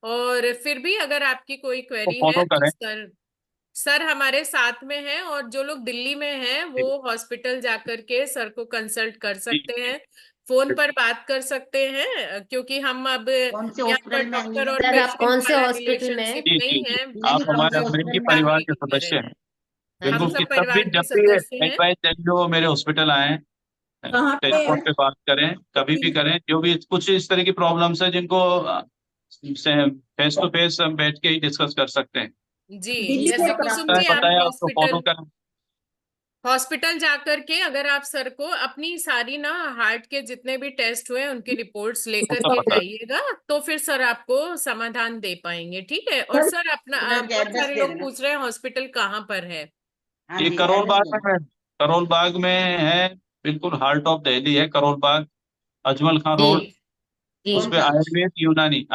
और फिर भी अगर आपकी कोई तो क्वेरी है फॉलो तो करें। सर हमारे साथ में हैं, और जो लोग दिल्ली में हैं वो जी हॉस्पिटल जाकर के सर को कंसल्ट कर जी सकते जी हैं, फोन जी। पर बात कर सकते हैं, क्योंकि हम अब कौन से यहाँ पर हॉस्पिटल में आएंगे डॉक्टर और मैम? सर आप कौन पेशेंट से वाला हॉस्पिटल में हैं? रिलेशनशिप जी नहीं जी जी। है, नहीं आप नहीं, कौन से हमारे हम अमरीकी हॉस्पिटल में आएंगे? परिवार फैमिली के की तरह सदस्य हैं। हैं। हम बिल्कुल, सब कि तब भी परिवार के जब भी सदस्य हैं। एडवाइस जो मेरे हॉस्पिटल आए, कहाँ पे है? टेलीफोन पे बात करें, कभी भी करें। जो भी कुछ इस तरह की प्रॉब्लम्स है जिनको फेस टू फेस हम बैठ के ही डिस्कस कर सकते हैं। जी दिल्ली जैसे से पर कुसुम आपको जी, आप पता है, आपको फॉलो हॉस्पिटल करें। हॉस्पिटल जाकर के अगर आप सर को अपनी सारी ना हार्ट के जितने भी टेस्ट हुए उनकी रिपोर्ट्स लेकर उसका के पता जाइएगा, तो फिर सर आपको समाधान दे पाएंगे। ठीक है। और सर सर अपना हॉस्पिटल के बहुत एड्रेस सारे दे लोग देना। पूछ रहे हैं हॉस्पिटल कहाँ पर है। हाँ ये जी, करोल एड्रेस बाग दे में देना। है। करोल बाग में है, बिल्कुल हार्ट ऑफ दिल्ली है करोल बाग, अजमल खान जी रोड। जी उस कौन पे सा?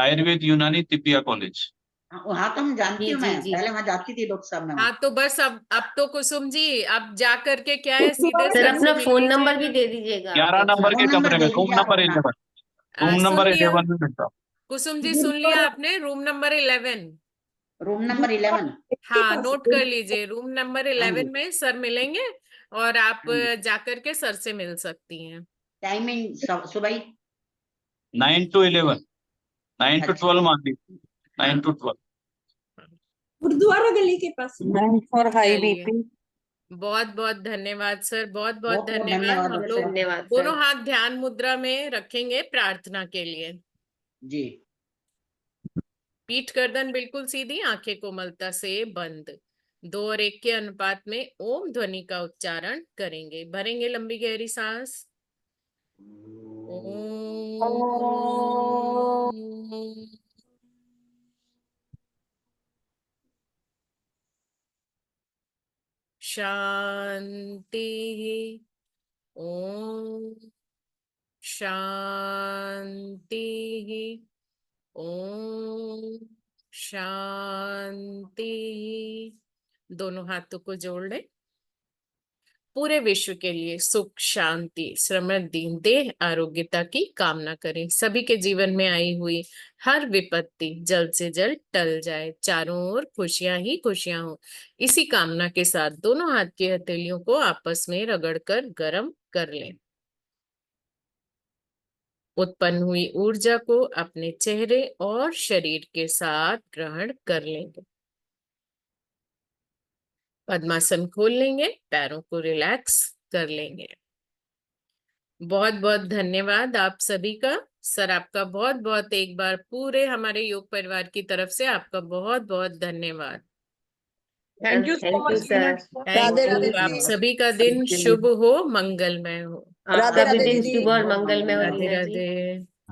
आयुर्वेद यूनानी तिब्बिया कॉलेज। हाँ, वहाँ तो हम जानती जी हूँ, जी मैं जी। पहले वहाँ जाती थी डॉक्टर साहब में हाँ वहाँ। तो बस अब तो कुसुम जी अब जा करके क्या है, सीधे सर सर से अपना मिल फोन नंबर भी लीजिएगा। दे दीजिएगा आप 11 डॉक्टर नंबर साहब। के फोन नंबर कमरे में, दे रूम दीजिए आप नंबर अपना। 11। रूम सुन नंबर लिया 11 में मिलता। कुसुम जी, सुन लिया आपने, रूम नंबर 11। Room number 11। हाँ नोट कर लीजिए, रूम नंबर हाँ 11 जी। में सर मिलेंगे और आप हाँ जी। जाकर के सर से मिल सकती हैं। टाइमिंग सुबह ही? 9 to 11, 9 to अच्छा 12 मान लीजिए, 9 to 12। गुरुद्वारा गली के पास। फॉर हाई चलिए, बीपी। बहुत बहुत धन्यवाद सर, बहुत बहुत बहुत बहुत धन्यवाद। धन्यवाद हम डॉक्टर लोग साहब। धन्यवाद दोनों सर। हाथ ध्यान मुद्रा में रखेंगे प्रार्थना के लिए। जी। पीठ गर्दन बिल्कुल सीधी, आंखें कोमलता से बंद। 2 और 1 के अनुपात में ओम ध्वनि का उच्चारण करेंगे। भरेंगे लंबी गहरी सांस। ओम। शांति। ओम शांति। ओम शांति। दोनों हाथों को जोड़ लें। पूरे विश्व के लिए सुख, शांति, समृद्धि, देह आरोग्यता की कामना करें। सभी के जीवन में आई हुई हर विपत्ति जल्द से जल्द टल जाए, चारों ओर खुशियां ही खुशियां हो। इसी कामना के साथ दोनों हाथ की हथेलियों को आपस में रगड़कर गर्म कर लें। उत्पन्न हुई ऊर्जा को अपने चेहरे और शरीर के साथ ग्रहण कर लेंगे। पद्मासन खोल लेंगे, पैरों को रिलैक्स कर लेंगे। बहुत बहुत धन्यवाद आप सभी का। सर आपका बहुत बहुत, एक बार पूरे हमारे योग परिवार की तरफ से आपका बहुत बहुत धन्यवाद। Thank you so thank you much Leena sir. जी। Thank Radhe Radhe you. आप दीदी। सभी का दिन शुभ हो, मंगलमय हो। आपका राधे भी राधे दिन दीदी। शुभ और मंगलमय हो राधे लीना जी। राधे।